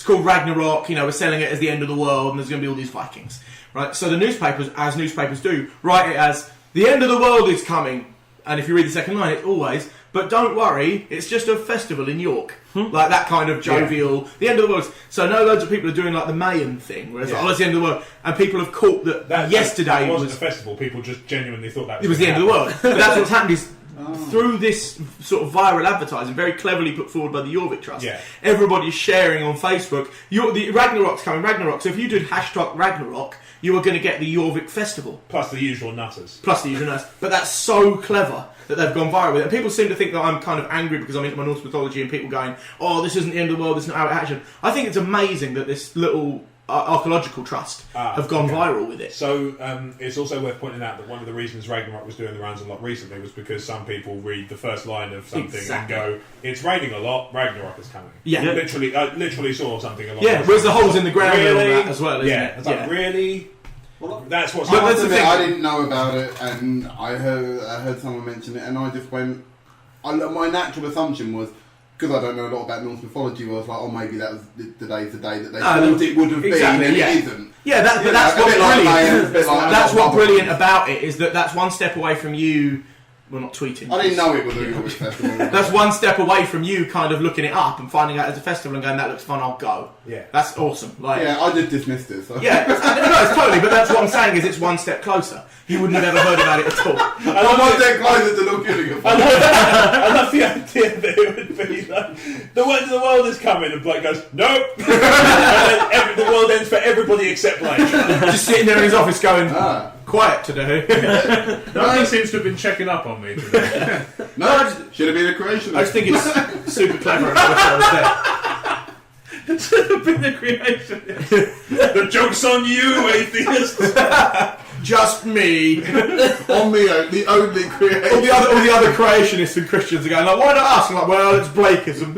B: called Ragnarok. You know, we're selling it as the end of the world, and there's going to be all these Vikings, right?" So the newspapers, as newspapers do, write it as the end of the world is coming. And if you read the second line, it's always, but don't worry, it's just a festival in York. Like that kind of jovial, the end of the world. So I know loads of people are doing like the Mayan thing, where it's like, oh, it's the end of the world. And people have caught that yesterday
A: that wasn't a festival. People just genuinely thought that
B: it was the end of the world. But that's what's happened is through this sort of viral advertising, very cleverly put forward by the Jorvik Trust, everybody's sharing on Facebook, the Ragnarok's coming, Ragnarok. So if you did hashtag Ragnarok, you were going to get the Jorvik Festival.
A: Plus the usual nutters.
B: But that's so clever that they've gone viral with it. And people seem to think that I'm kind of angry because I'm into my Norse mythology and people going, oh, this isn't the end of the world, this is not how it happened. I think it's amazing that this little archaeological trust have gone viral with it.
A: So it's also worth pointing out that one of the reasons Ragnarok was doing the rounds a lot recently was because some people read the first line of something and go, it's raining a lot, Ragnarok is coming.
B: Yeah.
A: Literally saw something along
B: Yeah, whereas the holes in the ground and all that as well, isn't it?
A: It's like, really? Well, that's what's
D: I
A: happening.
D: I didn't know about it, and I heard someone mention it, and I just went. My natural assumption was, because I don't know a lot about Norse mythology, was like, oh, maybe that was today's the day that they thought it would have been, and it isn't.
B: Yeah, that's
D: a
B: what's
D: bit like
B: brilliant.
D: Mayhem, a bit like
B: That's what's
D: Bubble
B: brilliant
D: Gum.
B: about it is that that's one step away from you. Well, not tweeting.
D: I didn't know it was a York festival.
B: That's one step away from you kind of looking it up and finding out it's a festival and going, that looks fun, I'll go.
A: Yeah.
B: That's awesome. Like,
D: Yeah, I just dismissed it. So.
B: yeah, no, it's totally, but that's what I'm saying is it's one step closer. You wouldn't have ever heard about it at all.
D: I'm one step closer to not giving a fuck.
A: I love the idea that it would be like the world is coming, and Blake goes, nope, and then the world ends for everybody except Blake.
B: Just sitting there in his office going,
D: Ah.
B: quiet today.
A: Nobody seems to have been checking up on me today.
D: No, should have been a creation.
B: I just think it's super clever and I wish I was there.
A: Should have been the creation. The joke's on you, atheist.
B: Just me.
D: on me, the only creation.
B: All the other creationists and Christians are going like, why not us? I'm like, well, it's Blakeism.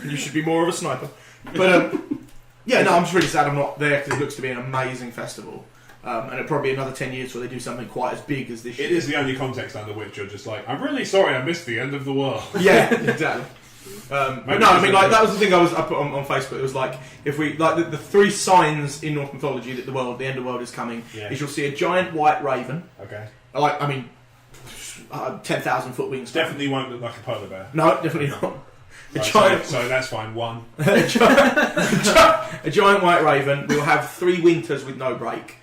B: You should be more of a sniper. But yeah, no, I'm just really sad I'm not there because it looks to be an amazing festival. And it'll probably be another 10 years where they do something quite as big as this year.
A: It is the only context under which you're just like, I'm really sorry I missed the end of the world.
B: Yeah, exactly. But no, I mean, like that was the thing I put on Facebook. It was like if we like the three signs in Norse mythology that the end of the world is coming.
A: Yeah.
B: Is you'll see a giant white raven.
A: Okay.
B: 10,000 foot wingspan.
A: Definitely won't look like a polar bear.
B: No, definitely not.
A: So that's fine. One.
B: a giant white raven. We'll have 3 winters with no break,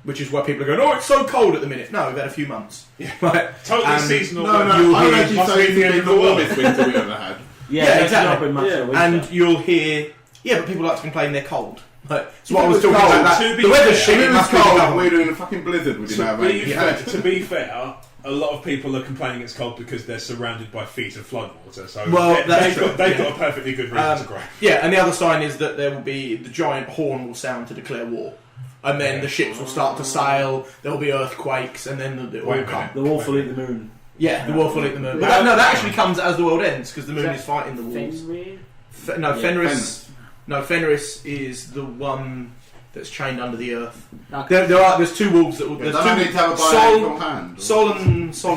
B: which is why people are going, oh, it's so cold at the minute. No, we've had a few months.
A: Yeah.
B: Right.
A: Totally seasonal.
D: No,
B: You'll
D: I would
B: hear-
D: actually
A: must
D: say
A: be
D: it's
A: the end of the
D: the
A: world.
D: warmest winter we ever had.
E: Yeah,
B: exactly.
E: Not been much of a winter.
B: And you'll hear, yeah, but people like to complain they're cold. Like, so what I
D: If
B: was
D: it
B: talking
D: was
B: about,
D: cold,
B: that,
A: to be
B: the weather's
A: fair,
B: shit,
D: If
B: it
D: it was
B: must be
D: cold,
B: cold.
D: we were in a fucking blizzard. We didn't have any.
A: To be fair, a lot of people are complaining it's cold because they're surrounded by feet of floodwater. So
B: Well, that's true.
A: they've got a perfectly good reason to gripe.
B: Yeah, and the other sign is that there will be, the giant horn will sound to declare war. And then the ships will start to sail, there will be earthquakes, and then it will
A: Wait a
B: come.
A: minute.
E: The wolf will eat the moon.
B: Yeah, the wolf will eat the moon. But that actually comes as the world ends, because the moon is fighting the wolves.
C: Fenrir?
B: Fenris is the one that's chained under the earth.
C: Okay.
B: There's 2 wolves that will.
D: Does
B: There's
D: that
B: 2
D: need to have a biological hand?
B: Sol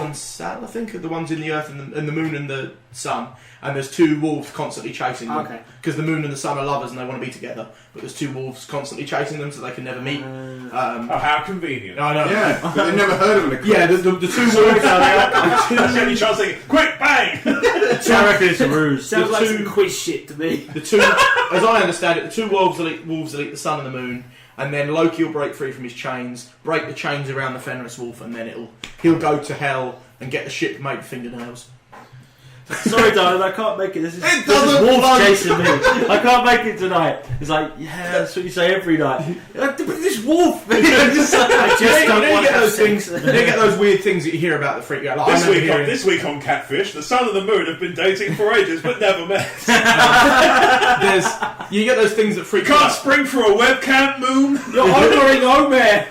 B: and Sal, I think, are the ones in the earth and the moon and the sun. And there's 2 wolves constantly chasing them.
C: Okay.
B: Because the moon and the sun are lovers and they want to be together. But there's 2 wolves constantly chasing them so they can never meet.
A: Oh, how convenient.
B: I know.
D: Yeah, but they've never heard of an eclipse.
B: Yeah, the 2 wolves are there.
A: That's the only chance they get. Quick, bang!
E: I reckon it's a ruse.
C: Sounds like
B: two-
C: some quiz shit to me.
B: The 2, as I understand it, the 2 wolves will eat the sun and the moon. And then Loki will break free from his chains, break the chains around the Fenris wolf, and then he'll go to hell and get the ship made with fingernails.
E: Sorry, darling, I can't make it. This is
D: doesn't
E: wolf
D: float.
E: chasing me. I can't make it tonight. It's like, yeah, that's what you say every night. Like, but this wolf. I just don't want to have
B: those
E: sex.
B: things. You get those weird things that you hear about that freak you out. Like, I remember
A: This week on Catfish, the sun and the moon have been dating for ages but never met.
B: you get those things that freak you
A: Can't
B: out.
A: spring for a webcam, moon.
C: You're honouring Omer!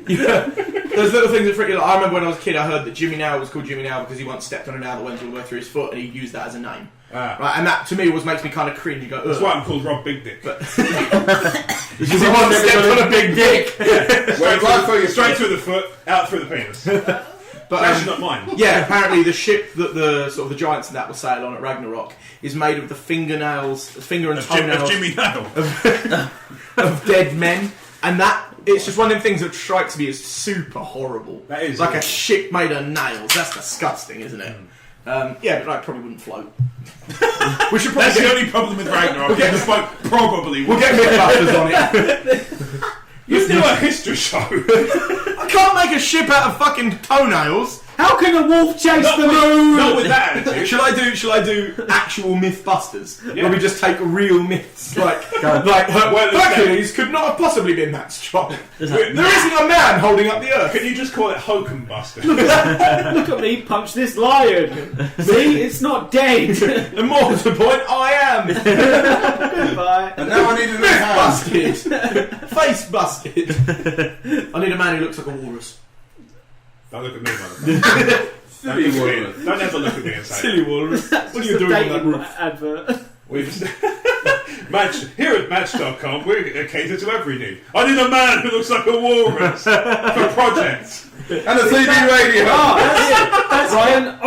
B: Those little things that freak you out. I remember when I was a kid, I heard that Jimmy Now was called Jimmy Now because he once stepped on a nail that went all the way through his foot, and he used that as a name. Right, and that to me makes me kind of cringe. You go, ugh.
A: That's why I'm called Rob Big Dick.
B: Because he once stepped on a big dick.
A: Straight through the foot, out through the penis.
B: But
A: That's not mine.
B: yeah, apparently the ship that the sort of the giants and that will sail on at Ragnarok is made of the finger and toenails
A: Of Jimmy Nail.
B: of dead men, and that it's just one of them things that strikes me as super horrible.
A: That is
B: like a ship made of nails. That's disgusting, isn't it? Yeah, but I probably wouldn't float. We should probably
A: That's the only problem with Ragnarok.
B: get-
A: The boat probably
B: we'll get Mythbusters on it.
A: You do a history show.
B: I can't make a ship out of fucking toenails.
C: How can a wolf chase
A: Not
C: the
A: with-
C: moon?
A: Not with that attitude.
B: Shall I do actual Mythbusters?
A: Yeah.
B: Where we just take real myths like
A: Well,
B: Hercules could not have possibly been that strong.
E: There's
B: There isn't a man holding up the earth.
A: Can you just call it Hokum Buster?
C: Look at me punch this lion. See, it's not dead.
B: And more to the point, I am
C: Goodbye.
D: And now I need a new hand.
B: busted, face busted. I need a man who looks like a walrus.
A: Don't look at me, motherfucker.
D: Silly walrus.
A: Don't ever look at me and say
B: Silly walrus. What are you
C: It's a
B: doing on that
C: dating
B: roof?
C: advert.
A: We've here at Match.com, we're catered to every need. I need a man who looks like a walrus for projects.
D: And a CD radio.
C: That's Ryan.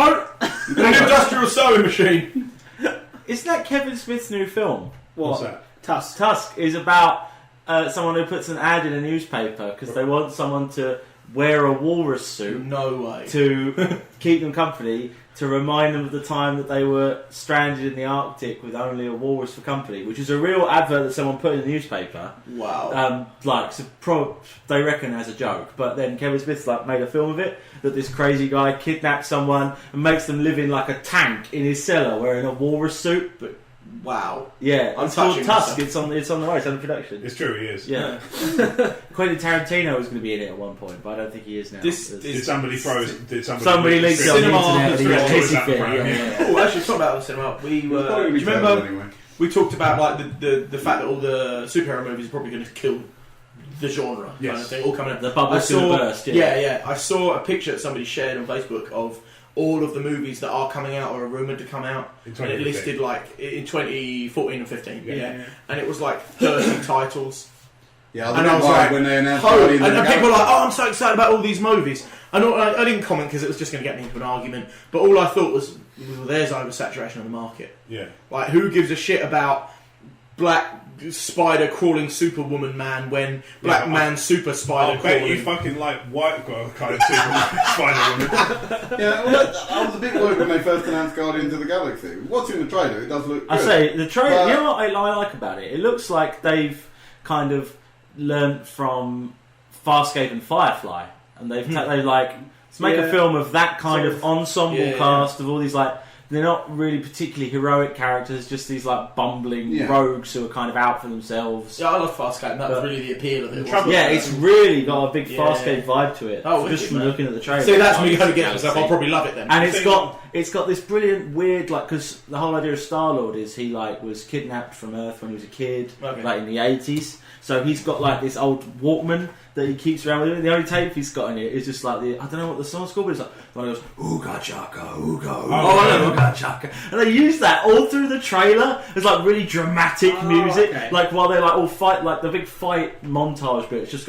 B: An industrial sewing machine.
E: Isn't that Kevin Smith's new film?
A: What's
C: What?
A: that?
C: Tusk.
E: Tusk is about someone who puts an ad in a newspaper because they want someone to wear a walrus suit
B: No way.
E: to keep them company, to remind them of the time that they were stranded in the Arctic with only a walrus for company, which is a real advert that someone put in the newspaper.
B: Wow.
E: They reckon as a joke, but then Kevin Smith's made a film of it, that this crazy guy kidnaps someone and makes them live in like a tank in his cellar wearing a walrus suit. But
B: Wow.
E: yeah,
B: I'm
E: it's called
B: touching
E: Tusk.
B: myself.
E: It's on the way. It's under production.
A: It's true, he is.
E: Yeah. Quentin Tarantino was going to be in it at one point, but I don't think he is now.
A: Did somebody
E: Somebody leaked it on the
B: Cinema
E: internet. and he
A: history.
E: was hissy fit,
A: Cinema
E: yeah.
B: Oh, actually, talking about the cinema, do you remember we talked about the fact that all the superhero movies are probably going to kill the genre kind of thing, all coming up.
E: The bubbles to burst.
B: Yeah. I saw a picture that somebody shared on Facebook of all of the movies that are coming out or are rumoured to come out, and it listed in 2014 and 15. Yeah. And it was 30 titles.
D: Yeah,
B: and I was like,
D: when they announced
B: and people were like, "Oh, I'm so excited about all these movies." And I didn't comment because it was just going to get me into an argument. But all I thought was, well, there's oversaturation of the market.
A: Yeah.
B: Who gives a shit about black spider crawling Superwoman man when black man super spider
A: I bet
B: crawling?
A: you fucking like white girl kind of Spider Woman.
D: Yeah, well, I was a bit worried when they first announced Guardians of the Galaxy. Watching the trailer, it does look good.
E: I say the trailer. You know what I like about it? It looks like they've kind of learnt from Farscape and Firefly, and they've let's make a film of that kind of ensemble cast of all these they're not really particularly heroic characters, just these bumbling rogues who are kind of out for themselves.
B: Yeah, I love Farscape, and that was really the appeal of it.
E: It's really got a big Farscape vibe to it.
B: Just
E: from looking at the trailer.
B: See, that's me going to get myself. I'll probably love it then.
E: And it's got this brilliant weird because the whole idea of Star-Lord is he was kidnapped from Earth when he was a kid, in the 80s. So he's got this old Walkman that he keeps around with him. The only tape he's got in it is just I don't know what the song's called, but it's when he goes ooga chaka ooga ooga chaka, and they use that all through the trailer as really dramatic music, while they all fight, the big fight montage bit. It's just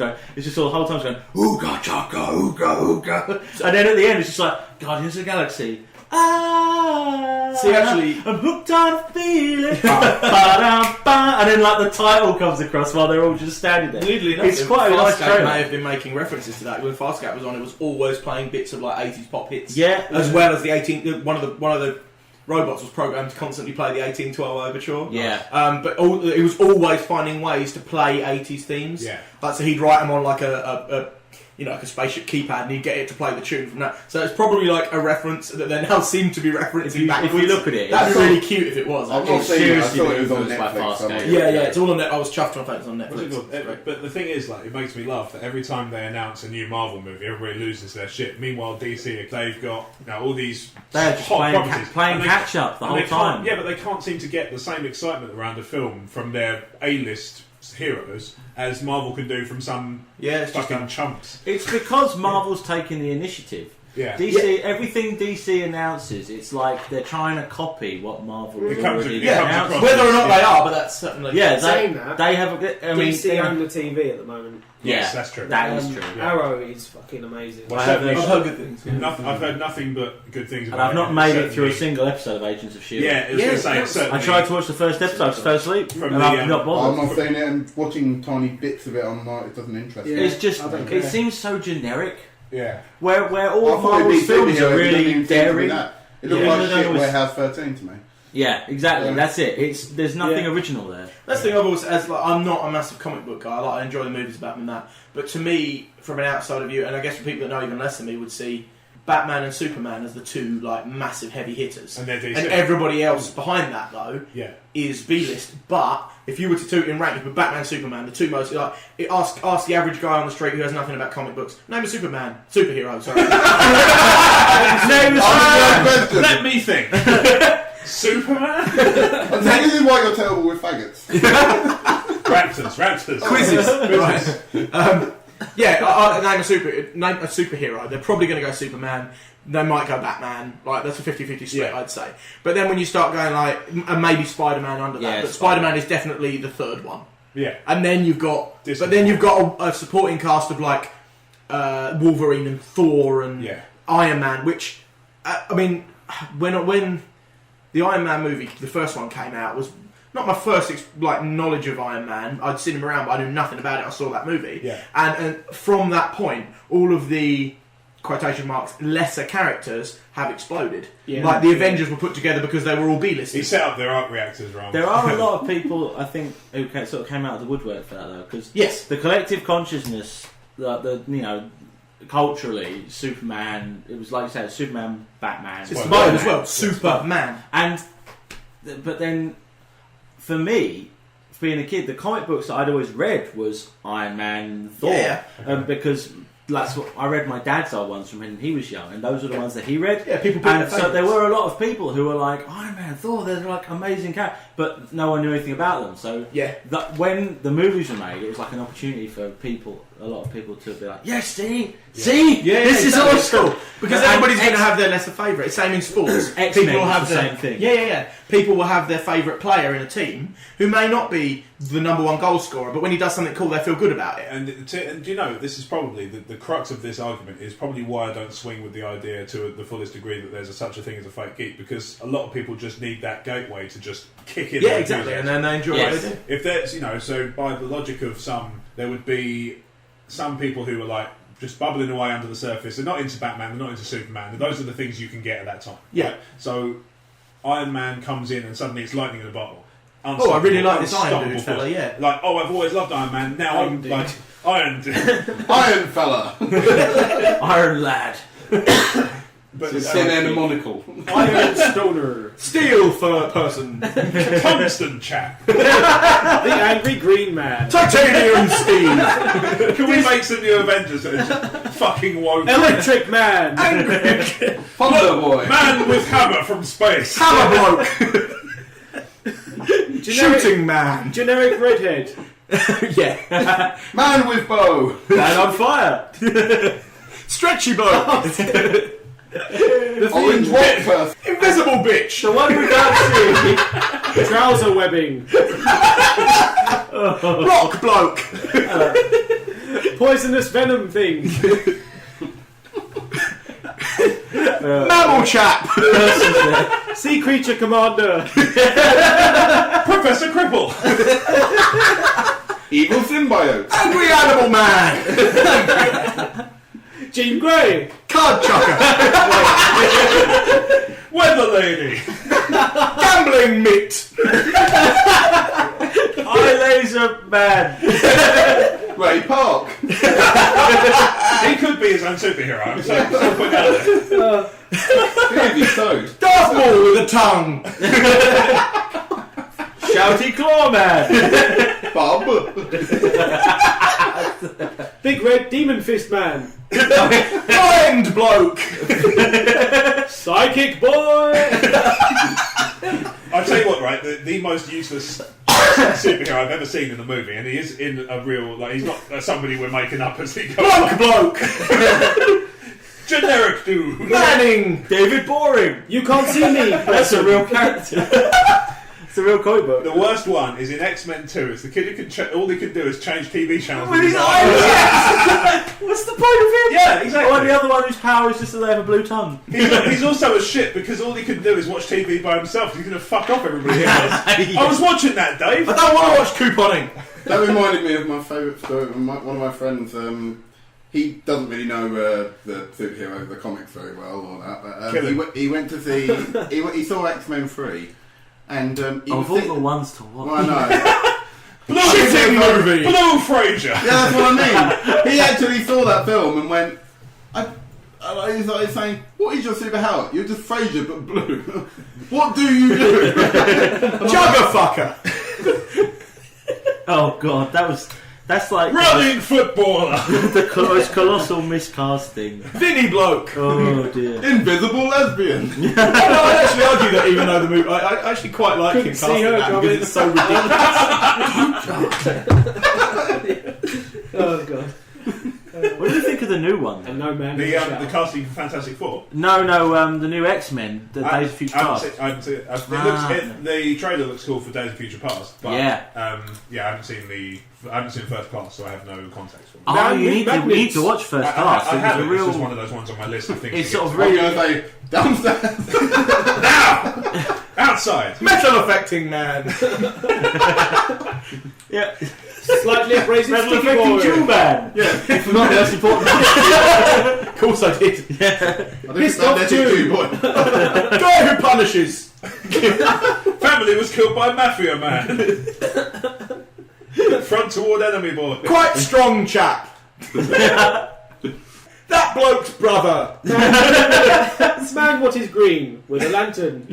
E: all the whole time it's going ooga chaka ooga ooga, and then at the end it's just Guardians of the Galaxy.
B: See, actually,
E: I'm hooked on a feeling. And then the title comes across while they're all just standing there.
B: Weirdly enough,
E: it's quite a nice trailer.
B: May have been making references to that. When Farscape was on, it was always playing bits of 80s pop hits.
E: Yeah,
B: as well as the one of the robots was programmed to constantly play the 1812 overture.
E: Yeah.
B: But it was always finding ways to play 80s themes.
A: Yeah.
B: So he'd write them on a spaceship keypad, and he'd get it to play the tune from that. So it's probably a reference that they now seem to be referencing backwards.
E: If you look at it,
B: that'd be really cute if it was.
D: I've not seen it. I saw it was on
E: Seriously
D: Netflix.
B: Yeah, it's all on Netflix. I was chuffed when I found it was on Netflix.
A: But the thing is, it makes me laugh that every time they announce a new Marvel movie, everybody loses their shit. Meanwhile, DC, they've got all these
E: they're just
A: hot properties.
E: playing catch up the whole time.
A: Yeah, but they can't seem to get the same excitement around a film from their A-list heroes as Marvel can do from some fucking chumps.
E: It's because Marvel's taking the initiative.
A: Yeah.
E: DC, everything DC announces, it's they're trying to copy what Marvel has already announced.
B: Whether or not they are, but that's certainly...
E: Yeah,
C: saying that,
E: they have
C: DC own the TV at the moment.
A: Yes, that's true.
E: That is true.
C: Arrow is fucking amazing.
A: Well,
B: I've heard good things.
A: I've heard nothing but good things about
E: it. And I've not made it through a
A: certainly.
E: single episode of Agents of S.H.I.E.L.D.
A: Yeah, I was going to say,
E: I tried to watch the first episode, I just fell asleep,
A: From
E: and
A: the,
E: I've not bothered.
D: I'm not seeing it, and watching tiny bits of it on night, it doesn't interest me.
E: It's just, it seems so generic.
A: Yeah.
E: Where all Marvel's films are really daring.
D: It looked like shit Warehouse 13 to me.
E: Yeah, exactly. That's it. There's nothing original there.
B: That's the thing I've always I'm not a massive comic book guy. I enjoy the movies about them and that. But to me, from an outsider view, and I guess for people that know even less than me, would see Batman and Superman as the two massive heavy hitters.
A: And they're DC.
B: And everybody else behind that though is B-list. But if you were to toot in rank, but Batman and Superman, the two most ask the average guy on the street who has nothing about comic books, name a Superman. Superhero, sorry.
A: Let me think. Superman?
D: This is why you're terrible with faggots.
A: Raptors.
B: Quizzes. Name a superhero. They're probably going to go Superman. They might go Batman. That's a 50-50 split, I'd say. But then when you start going and maybe Spider-Man under that. But Spider-Man is definitely the third one.
A: Yeah.
B: And then you've got a supporting cast of Wolverine and Thor and Iron Man, which when the Iron Man movie, the first one came out, was not my first knowledge of Iron Man. I'd seen him around, but I knew nothing about it. I saw that movie,
A: Yeah.
B: and from that point, all of the quotation marks lesser characters have exploded.
C: Yeah.
B: Like the Avengers were put together because they were all
A: He
B: B-listers.
A: set up their arc reactors wrong.
E: There are a lot of people, I think, who sort of came out of the woodwork for that, though, because
B: Yes.
E: the collective consciousness, culturally, Superman. It was like you said, Superman, Batman,
B: It's
A: Well,
B: mine as
A: yeah.
B: well. Superman.
E: but then for me, being a kid, the comic books that I'd always read was Iron Man, Thor,
B: Yeah.
E: because that's what I read. My dad's old ones from when he was young, and those were the ones that he read.
B: Yeah, people.
E: And so there were a lot of people who were like, Iron Man, Thor, they're like amazing characters, but no one knew anything about them. So
B: Yeah.
E: when the movies were made, it was like an opportunity for a lot of people to be like, yes, see, this is
B: exactly.
E: awesome.
B: Because
E: And
B: everybody's going to
E: X-
B: have their lesser favourite. Same in sports.
E: X-Men
B: People will
E: was
B: have
E: the
B: their
E: same thing.
B: Yeah. People will have their favourite player in a team who may not be the number one goal scorer, but when he does something cool, they feel good about it.
A: And do you know, this is probably the crux of this argument is probably why I don't swing with the idea to the fullest degree that there's such a thing as a fake geek, because a lot of people just need that gateway to just kick in.
B: Yeah,
A: their
B: exactly. And
A: enthusiasm.
B: then they enjoy
E: Yes.
B: what they do.
A: If there's, so by the logic of some, there would be some people who are like just bubbling away under the surface. They're not into Batman, they're not into Superman. And those are the things you can get at that time.
B: Yeah.
A: Right? So Iron Man comes in and suddenly it's lightning in a bottle.
B: Oh, I really like this Iron
A: Unstoppable
B: Dude fella,
A: force.
B: yeah.
A: Like, oh, I've always loved Iron Man. Now
C: Iron
A: I'm
C: Dude.
A: like Iron Dude.
D: Iron fella.
E: Iron Lad.
A: But
D: It's thin and a monocle.
C: Iron Stoner.
B: Steel fur person.
A: tungsten chap.
C: The Angry Green Man.
B: Titanium Steve.
A: Can we make some new Avengers that are just fucking woke?
C: Electric Man.
D: Thunder boy.
A: Man with hammer from space.
B: Hammer bloke. Shooting man.
C: Generic redhead.
B: Yeah.
D: Man with bow.
E: Man on fire.
B: Stretchy bloke.
D: Orange rock first.
B: Invisible bitch.
E: The one we can't see.
C: Trouser webbing.
B: Rock bloke.
C: Poisonous venom thing.
B: Mammal chap.
C: Sea creature commander.
A: Professor Cripple.
D: Evil symbiote.
B: Angry animal man.
C: Jean Grey.
B: Card chucker.
A: Weather lady.
B: Gambling mitt.
E: Eye laser man.
D: Ray Park.
A: He could be his own superhero. I'm so putting it out there.
D: Davy Toad.
B: Darth Maul with a tongue.
E: Shouty claw man.
D: Bob.
C: Big red demon fist man.
B: Mind bloke.
C: Psychic boy.
A: I'll tell you what, right? The most useless superhero I've ever seen in a movie, and he is in a real, like, he's not somebody we're making up as he goes.
B: Blank bloke.
A: Generic dude.
B: Manning.
E: David Boring.
C: You can't see me.
E: That's a real character. It's a real comic book.
A: The worst one is in X-Men 2. It's the kid who can all he can do is change TV channels
E: With his eyes. What's the point of him?
A: Yeah, exactly.
E: Or the other one whose power is just that they have a blue tongue.
A: He's also a shit because all he can do is watch TV by himself. He's going to fuck off everybody else. I was watching that, Dave.
B: I don't want to watch couponing.
D: That reminded me of my favourite story. One of my friends, he doesn't really know the superhero, the comics very well or that, but he went to see, he saw X-Men 3, and he
E: Of
D: was
E: all
D: thi-
E: the ones to watch.
D: Well, I know.
A: Shitting
B: movie.
A: Blue Fraser.
D: Yeah, that's what I mean. He actually saw that film and went, he started saying, "What is your superpower? You're just Fraser but blue. What do you do?"
B: Juggerfucker.
E: Oh god, that's like
A: Running footballer.
E: the most colossal miscasting.
B: Vinny bloke.
E: Oh dear.
D: Invisible lesbian.
B: No, I'd actually argue that even though the movie, I actually quite like him
C: Couldn't see
B: casting
C: her
B: that
C: coming.
B: because it's so ridiculous.
C: Oh god.
E: What do you think of the new one?
C: And no man.
A: The
C: in the
A: casting for Fantastic Four.
E: No, the new X-Men, the Days of Future Past.
A: I haven't seen it.
E: Ah.
A: The trailer looks cool for Days of Future Past. But,
E: Yeah.
A: I haven't seen First Class, so I have no context for it.
E: Oh,
C: Man
E: you
C: with
E: need
C: magnets.
E: to watch First
A: I
E: Class.
A: have
E: It's
A: it.
E: a real.
A: It's just one of those ones on my list of things.
E: It's
A: to
E: sort
A: get
E: of
A: to.
D: I'm
E: really.
D: going to say downstairs.
A: Out Outside.
B: Metal affecting man.
E: Yeah.
C: Slightly abrasive
E: Metal
C: sticky
E: affecting
C: boy.
E: Jew man.
B: Yeah.
E: If not, that's important.
B: Of course I did.
D: I think
C: Pissed
D: it's
C: off
D: that
C: Jew.
D: boy.
B: Guy who punishes.
A: Family was killed by mafia man. Front toward enemy boy.
B: Quite strong chap. That bloke's brother.
C: This man what is green with a lantern.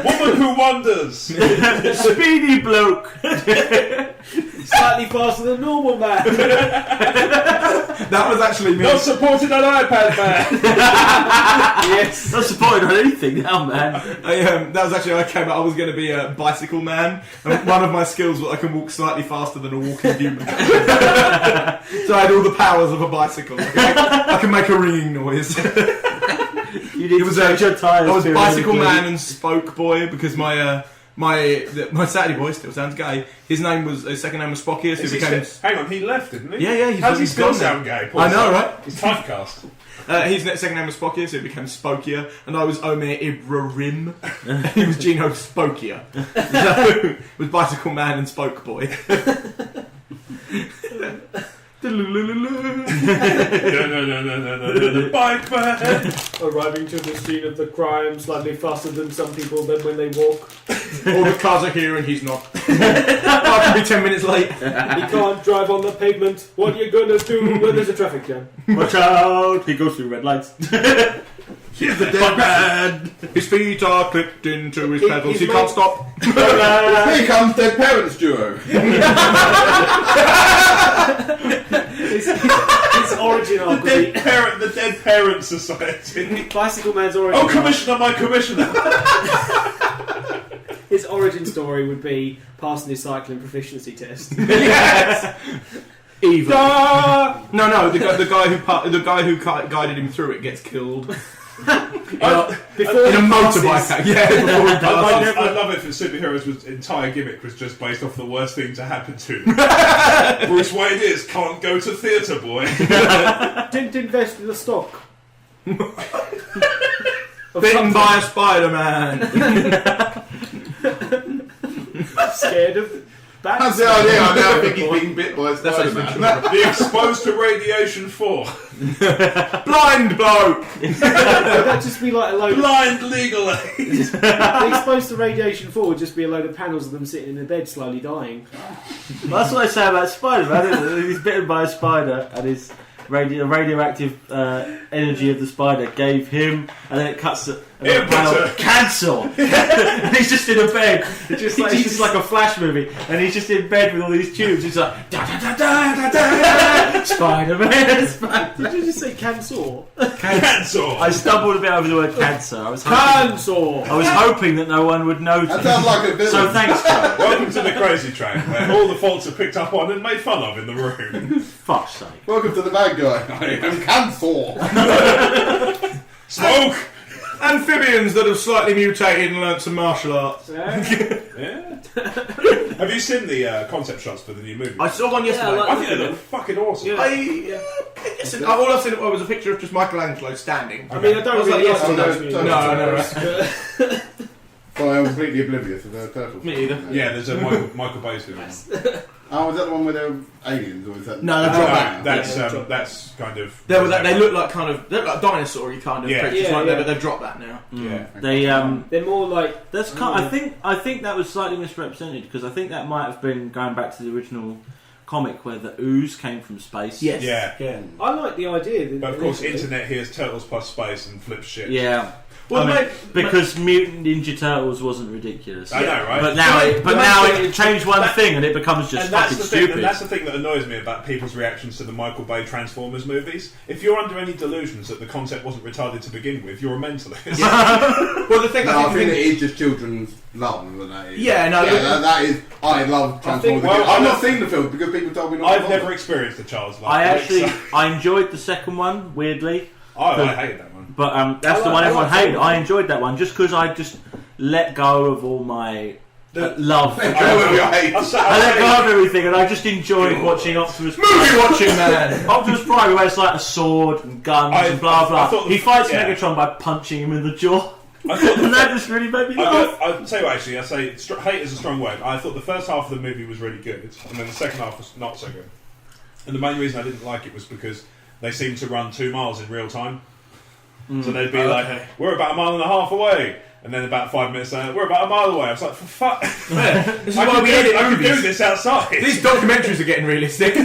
A: Woman who wonders.
E: Speedy bloke.
C: Slightly faster than normal man.
B: That was actually me.
A: Not supported on iPad man.
C: Yes.
E: Not supported on anything now, man.
B: That was actually I came out. I was going to be a bicycle man, and one of my skills was I can walk slightly faster than a walking human. So I had all the powers of a bicycle. I can make a ringing noise.
E: You need
B: It was
E: to change your tyres.
B: I was bicycle
E: periodically.
B: man and spoke boy because my Saturday boy still sounds gay. His second name was Spockius. Who became
A: Hang on, he left, didn't he?
B: Yeah,
A: How does he
B: he's
A: still
B: gone now.
A: sound gay? Poor
B: I know,
A: son.
B: right?
A: He's typecast.
B: His second name was Spockius, so it became Spokier, and I was Omer Ibrahim. He was Gino Spokier. So, it was Bicycle Man and Spoke Boy.
A: No, bike man.
C: Arriving to the scene of the crime slightly faster than some people than when they walk.
B: All the cars are here and he's not. I can be 10 minutes late.
C: He can't drive on the pavement. What are you gonna do when there's a traffic jam?
E: Watch out! He goes through red lights.
D: He's the dead man.
B: His feet are clipped into his pedals. He
C: he's
B: can't
C: made-
B: stop.
D: Here comes Dead Parents duo.
C: His origin arc would be
A: The Dead Parent Society.
C: Bicycle Man's origin.
A: Oh, Commissioner, my Commissioner.
C: His origin story would be passing his cycling proficiency test.
B: Yes. Evil. No. The guy who guided him through it gets killed.
C: Before
B: In a
C: he passes-
B: motorbike. Yeah. Before he passes.
A: I'd love it if superheroes' entire gimmick was just based off the worst thing to happen to him. Bruce Wayne can't go to theatre, boy.
C: Didn't invest in the stock.
B: Bitten by a Spider-Man.
C: Scared of
D: That's
C: bats.
D: the idea. I now think he's being bit by a
B: That's
D: Spider-Man.
A: The exposed to radiation 4.
B: Blind bloke.
C: Would that just be like a load of...
A: Blind legal aid.
C: The exposed to radiation 4 would just be a load of panels of them sitting in a bed slowly dying.
E: Well, that's what I say about Spider-Man, isn't it? He's bitten by a spider, and his radioactive energy of the spider gave him, and then it cuts the
A: Impotent.
E: cancel. And he's just in a bed. It's just like a Flash movie, and he's just in bed with all these tubes. He's like da da da da da da. Spider-Man.
C: Did you just say cancer?
A: Cancel.
E: I stumbled a bit over the word cancer. I was hoping that no one would notice.
D: That sounds like a villain.
E: So thanks, Joe.
A: Welcome to the Crazy Train, where all the faults are picked up on and made fun of in the room.
E: Fuck's sake.
D: Welcome to the bad guy. I am Cancel.
A: Smoke!
B: Amphibians that have slightly mutated and learnt some martial arts.
A: Yeah. Have you seen the concept shots for the new movie?
B: I saw one yesterday.
C: Yeah,
A: I think they look fucking awesome.
C: Yeah.
B: All I've seen was a picture of just Michelangelo standing.
C: I mean, I don't
B: was
C: really
B: like,
C: like
B: yes,
C: to
D: no,
C: watch
D: no,
C: movies.
D: So I'm completely oblivious of the turtles.
B: Me either.
A: Yeah, there's a Michael Bay's doing it.
D: Oh, was that the one where they're aliens, or is that?
B: No, they're drop back.
A: That's kind of.
B: They look like dinosaur-y kind of
C: Yeah.
B: creatures,
C: Yeah,
B: right?
C: yeah.
B: But they've dropped that now.
A: Yeah.
E: They
C: They're more like...
E: That's I think that was slightly misrepresented because I think that might have been going back to the original comic where the ooze came from space.
B: Yes.
A: Yeah.
C: I like the idea. That
A: But of course,
C: initially-
A: internet hears turtles plus space and flips shit.
E: Yeah.
B: Well,
E: I mean, because Mutant Ninja Turtles wasn't ridiculous.
A: I know, right?
E: But now, it changed one thing and it becomes just
A: And that's
E: fucking
A: the thing.
E: stupid.
A: And that's the thing that annoys me about people's reactions to the Michael Bay Transformers movies. If you're under any delusions that the concept wasn't retarded to begin with, you're a mentalist.
B: well, the thing
D: No, I
B: I
D: think it
B: think
D: is just children's love. That is.
B: Yeah, no,
D: that is. I love Transformers.
A: well,
D: I've not seen the film because people told me not.
A: I've
D: to
A: never
D: bother.
A: experienced a child's love.
E: I enjoyed the second one weirdly,
A: I hated that one.
E: but that's the one everyone hated. I enjoyed that one just because I just let go of all my love.
D: I know what you hate.
E: I let go of everything, and I just enjoyed watching Optimus Prime.
B: Movie watching, man.
E: Optimus Prime, where it's like a sword and guns and blah blah. He fights Megatron by punching him in the jaw. And that just really made me laugh.
A: I'll tell you what, actually, I say hate is a strong word. I thought the first half of the movie was really good, and then the second half was not so good. And the main reason I didn't like it was because they seemed to run 2 miles in real time. So they'd be like, we're about 1.5 miles away. And then about 5 minutes later, we're about 1 mile away. I was like, for fuck.
B: This is why we edit
A: I could
B: movies.
A: do this outside.
B: These documentaries are getting realistic.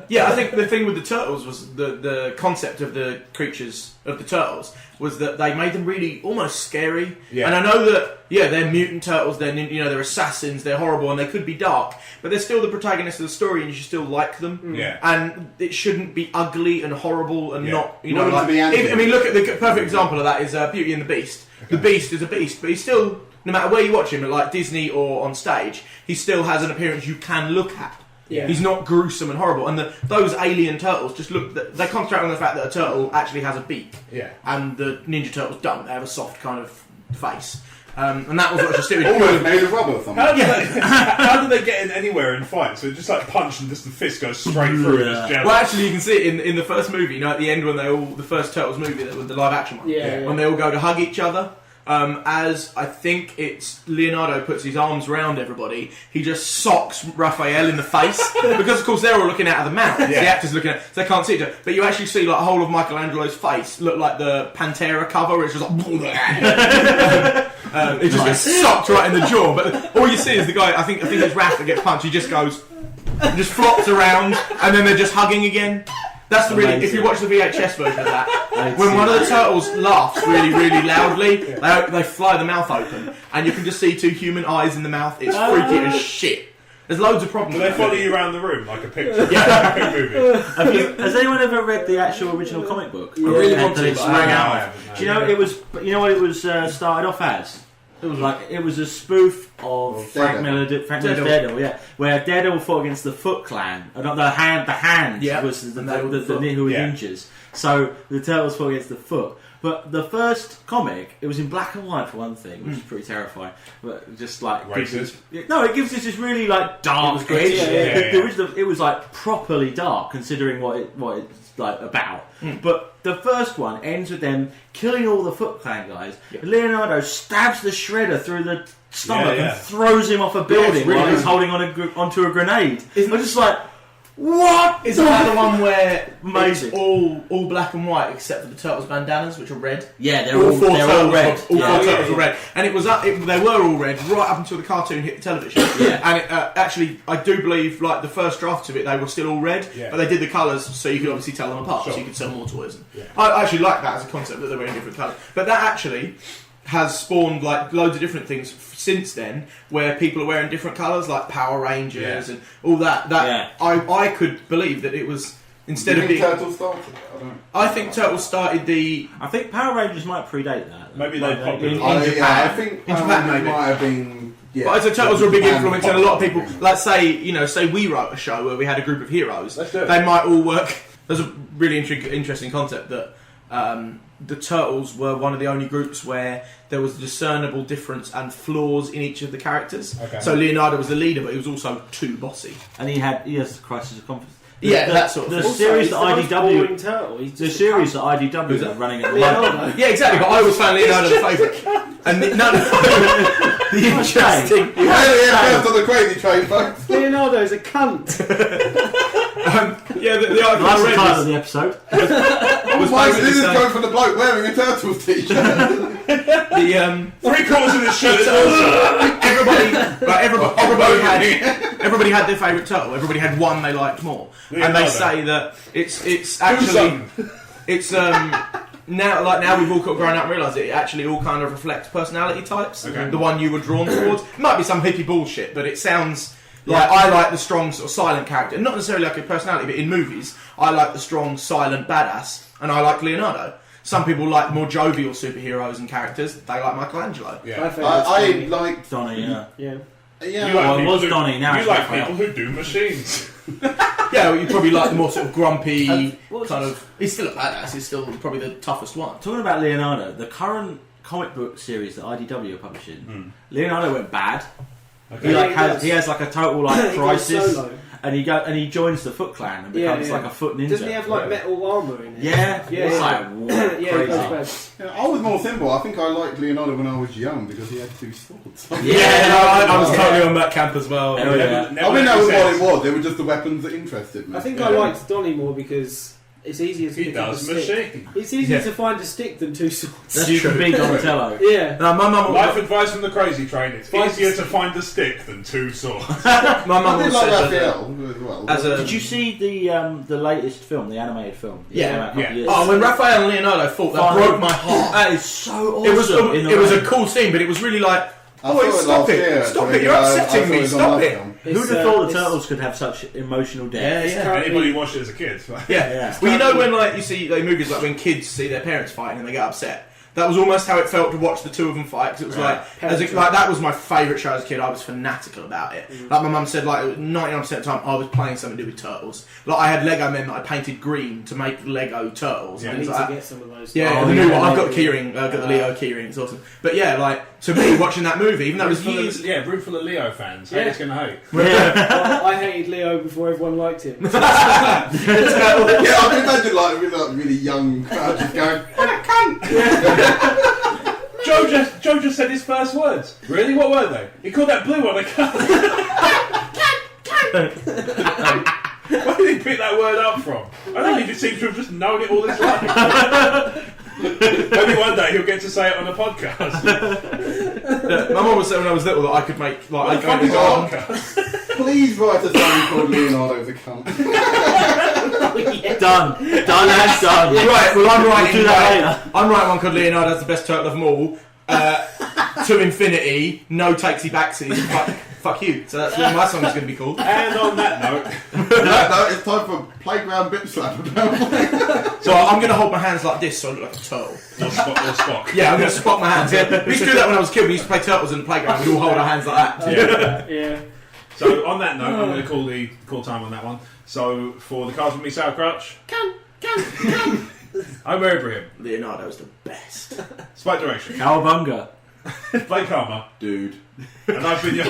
B: Yeah, I think the thing with the turtles was the concept of the creatures of the turtles was that they made them really almost scary.
A: Yeah.
B: And I know that they're mutant turtles, they're assassins, they're horrible, and they could be dark, but they're still the protagonists of the story, and you should still like them.
A: Yeah.
B: And it shouldn't be ugly and horrible and not
D: You want them to be
B: I mean, look at the perfect example of that is Beauty and the Beast. Okay. The Beast is a beast, but he's still, no matter where you watch him, like Disney or on stage, he still has an appearance you can look at.
C: Yeah.
B: He's not gruesome and horrible. And those alien turtles just look... They concentrate on the fact that a turtle actually has a beak.
A: Yeah.
B: And the Ninja Turtles don't. They have a soft kind of face. And that was what just stupid.
D: Almost made of rubber or something.
A: How do they get in anywhere in fights? So just like punch and just the fist goes straight through and just jam.
B: Well, actually, you can see it in the first movie. At the end when the first Turtles movie, the live action one.
C: Yeah.
B: When they all go to hug each other. As I think it's Leonardo puts his arms around everybody, he just socks Raphael in the face because, of course, they're all looking out of the mouth. Yeah. The actors looking at, so they can't see each other. But you actually see like a whole of Michelangelo's face look like the Pantera cover, where it's just like it just gets socked right in the jaw. But all you see is the guy. I think it's Raph that gets punched. He just goes, just flops around, and then they're just hugging again. That's the really. If you watch the VHS version of that, when one of the turtles laughs really, really loudly, they fly the mouth open, and you can just see 2 human eyes in the mouth. It's freaky as shit. There's loads of problems.
A: Do they follow you around the room like a picture? Yeah. Movie.
E: Has anyone ever read the actual original comic book?
B: I really want to,
E: It's
B: but
E: sprang
B: I
E: out.
A: haven't.
E: Do you know it was? You know what it was started off as? It was a spoof of Frank Miller's Daredevil, where Daredevil fought against the Foot Clan. The hand was the who were ninjas. So the Turtles fought against the Foot. But the first comic, it was in black and white for one thing, which is pretty terrifying. But just like
A: racist.
E: It gives us this really like dark. It was like properly dark, considering what it's like about. But the first one ends with them killing all the Foot Clan guys. Yeah. Leonardo stabs the Shredder through the stomach and throws him off a building while he's holding onto a grenade. I'm just like, what?
B: Isn't that the one where
E: amazing.
B: It's all black and white except for the Turtles bandanas, which are red?
E: Yeah, they're all red.
B: All 4 Turtles are red, and it was they were all red right up until the cartoon hit the television. And it, actually, I do believe like the first drafts of it, they were still all red, but they did the colours so you could obviously tell them apart, so you could sell more toys. I actually like that as a concept that they were in different colours, but that actually has spawned like loads of different things since then, where people are wearing different colours, like Power Rangers and all that. I could believe that it was instead of being
D: Turtles started.
B: I think Turtles started the.
E: I think Power Rangers might predate that.
A: Maybe they popped
B: in
A: it.
B: Japan.
D: I think
B: In Japan, maybe.
D: might have been. Yeah,
B: But the Turtles were a big influence, and a lot of people, like say we wrote a show where we had a group of heroes, they might all work. There's a really interesting concept that the Turtles were one of the only groups where there was a discernible difference and flaws in each of the characters.
A: Okay.
B: So Leonardo was the leader, but he was also too bossy.
E: And he has the crisis of confidence.
B: That sort of
E: the
B: thing.
E: series that IDW,
C: turtle.
E: the series that IDW are running at the moment.
B: Yeah, exactly. But I always found Leonardo the favourite. And the interesting.
D: You heard it first on the crazy train, folks.
C: Leonardo's a cunt.
B: The article
E: That's
B: I
E: the
B: read
E: title of the episode.
D: This is going for the bloke wearing a Turtles t-shirt.
A: 3/4 of this shirt is
B: everybody had their favourite turtle. Everybody had one they liked more, and they say that it's actually now we've all grown up and realised it actually all kind of reflects personality types.
A: Okay.
B: The one you were drawn towards. It might be some hippie bullshit, but it sounds like I like the strong sort of silent character, not necessarily like a personality, but in movies I like the strong silent badass, and I like Leonardo. Some people like more jovial superheroes and characters. They like Michelangelo.
A: Yeah.
D: I liked
E: Donnie,
C: Yeah.
A: You
E: Well,
A: like
E: it
A: people
E: was Donnie, now
A: you
E: it's
A: like
E: Raphael.
A: people who do machines.
B: Yeah, well, you probably like the more sort of grumpy
E: what was
B: kind
E: this?
B: of. He's still a badass. He's still probably the toughest one.
E: Talking about Leonardo, the current comic book series that IDW are publishing, Leonardo went bad.
A: Okay.
E: He has like a total like
C: He goes
E: crisis,
C: solo.
E: and he joins the Foot Clan and becomes like a foot ninja.
C: Doesn't he have like metal armour in it?
E: Yeah,
C: Yeah,
E: it's
C: yeah.
E: like what,
C: Yeah, he
E: crazy.
C: goes bad.
D: I was more simple. I think I liked Leonardo when I was young because he had 2 swords.
B: Yeah, no, I was totally on that camp as well.
E: Hell yeah.
D: I mean, that was what it was. They were just the weapons that interested me.
C: I think I liked Donnie more because it's easier to
A: He
C: pick up a
A: does
C: stick.
A: machine.
C: It's easier to find a stick than 2 swords.
E: That's true. Big Donatello.
C: Yeah.
B: No, my mum.
A: Life advice from the Crazy Train: it's
C: Find
A: easier
C: a
A: to find a stick than 2 swords.
B: My mum
D: I did
B: always
D: like
B: said that.
D: Raphael as well.
B: As a,
E: Did you see the latest film, the animated film?
B: Yeah.
E: Came out a couple
A: Yeah.
E: years
B: Oh, when
E: ago?
B: Raphael and Leonardo fought, that
E: Finally.
B: broke my heart.
E: That is so awesome.
B: It was a cool scene, but it was really like,
D: I saw it
B: stop
D: last year,
B: it, stop
D: actually.
B: it, you're
D: I
B: upsetting
D: saw
B: me,
D: it on
B: stop
D: my
B: it.
D: film.
E: Who'd have thought the Turtles could have such emotional depth?
B: Yeah, yeah.
C: currently-
A: Anybody watched it as a kid?
B: Yeah. Well, you know when like you see like movies like when kids see their parents fighting and they get upset. That was almost how it felt to watch the two of them fight. Because it was like, like that was my favourite show as a kid. I was fanatical about it. Like my mum said, like 99% of the time I was playing something to do with turtles. Like I had Lego men that I painted green to make Lego turtles.
A: Yeah.
B: And
C: I
B: things
C: need
B: like
C: to
B: that.
C: get some of those.
B: Yeah,
E: Oh,
B: the new
E: yeah,
B: one. I've got the
E: yeah.
B: keyring. I've got the Leo keyring. It's awesome. But yeah, like to me, watching that movie, even though it was years.
A: Room full of Leo fans.
C: Yeah.
A: Who's going to hate?
E: Yeah.
C: I hated Leo before everyone liked him.
D: Yeah, I can imagine like really young crowd just going,
A: Joe just said his first words. Really? What were they? He called that blue one a cunt. Where did he pick that word up from? I think he just seems to have just known it all his life. Maybe one day he'll get to say it on a podcast.
B: My mum was saying when I was little that I could make like
A: What the fuck is a
B: on.
A: podcast?
D: please write a song called Leonardo the Cunt.
E: Done and done.
B: Right, well I'm writing
E: do that later.
B: I'm writing one called Leonardo's the best turtle of them all. To infinity, no takesy backsies. Fuck you. So that's what my song is going to be called.
A: And on that note,
D: No, it's time for playground bip slap.
B: So I'm going to hold my hands like this, so I look like a turtle.
A: or Spock.
B: Yeah, I'm going to spot my hands. We used to do that when I was a kid. We used to play turtles in the playground. We'd all hold our hands like that.
C: Yeah.
A: So on that note, I'm going to call time on that one. So for the Cars with Me Sauerkraut, I'm Ibrahim.
B: Leonardo's the best.
A: Spike Direction,
E: Cowabunga.
A: Blake Karma,
D: Dude.
A: and I've been your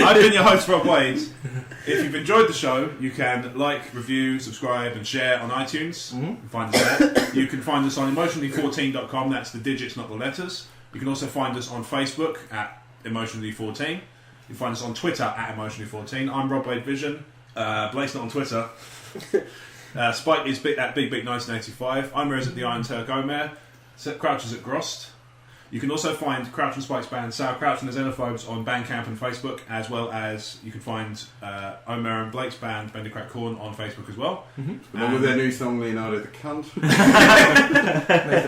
A: I've been your host, Rob Wade. If you've enjoyed the show, you can like, review, subscribe, and share on iTunes. You can find us there. You can find us on emotionally14.com. That's the digits, not the letters. You can also find us on Facebook at emotionally14. You can find us on Twitter at emotionally14. I'm Rob Wade Vision. Blake's not on Twitter. Spike is at Big 1985. Omer is at the Iron Turk Omer. Crouch is at Grost. You can also find Crouch and Spike's band Sauerkraut and the Xenophobes on Bandcamp and Facebook, as well as you can find Omer and Blake's band Bender Crack Corn on Facebook as well.
D: Along with their new song Leonardo the Cunt.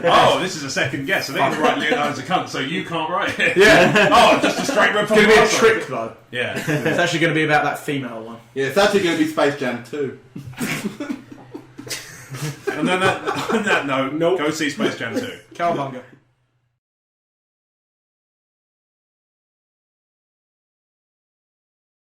A: Oh, this is a second guess. I think the right Leonardo's a cunt, so you can't write it.
B: Yeah.
A: Oh, just a straight rip
B: It's
A: from
B: going to
A: the
B: be a
A: bottom.
B: trick, though.
A: Yeah.
B: It's actually going to be about that female one.
D: Yeah, it's actually going to be Space Jam 2.
A: And then on that note,
C: Nope.
A: go see Space Jam 2.
B: Cowabunga.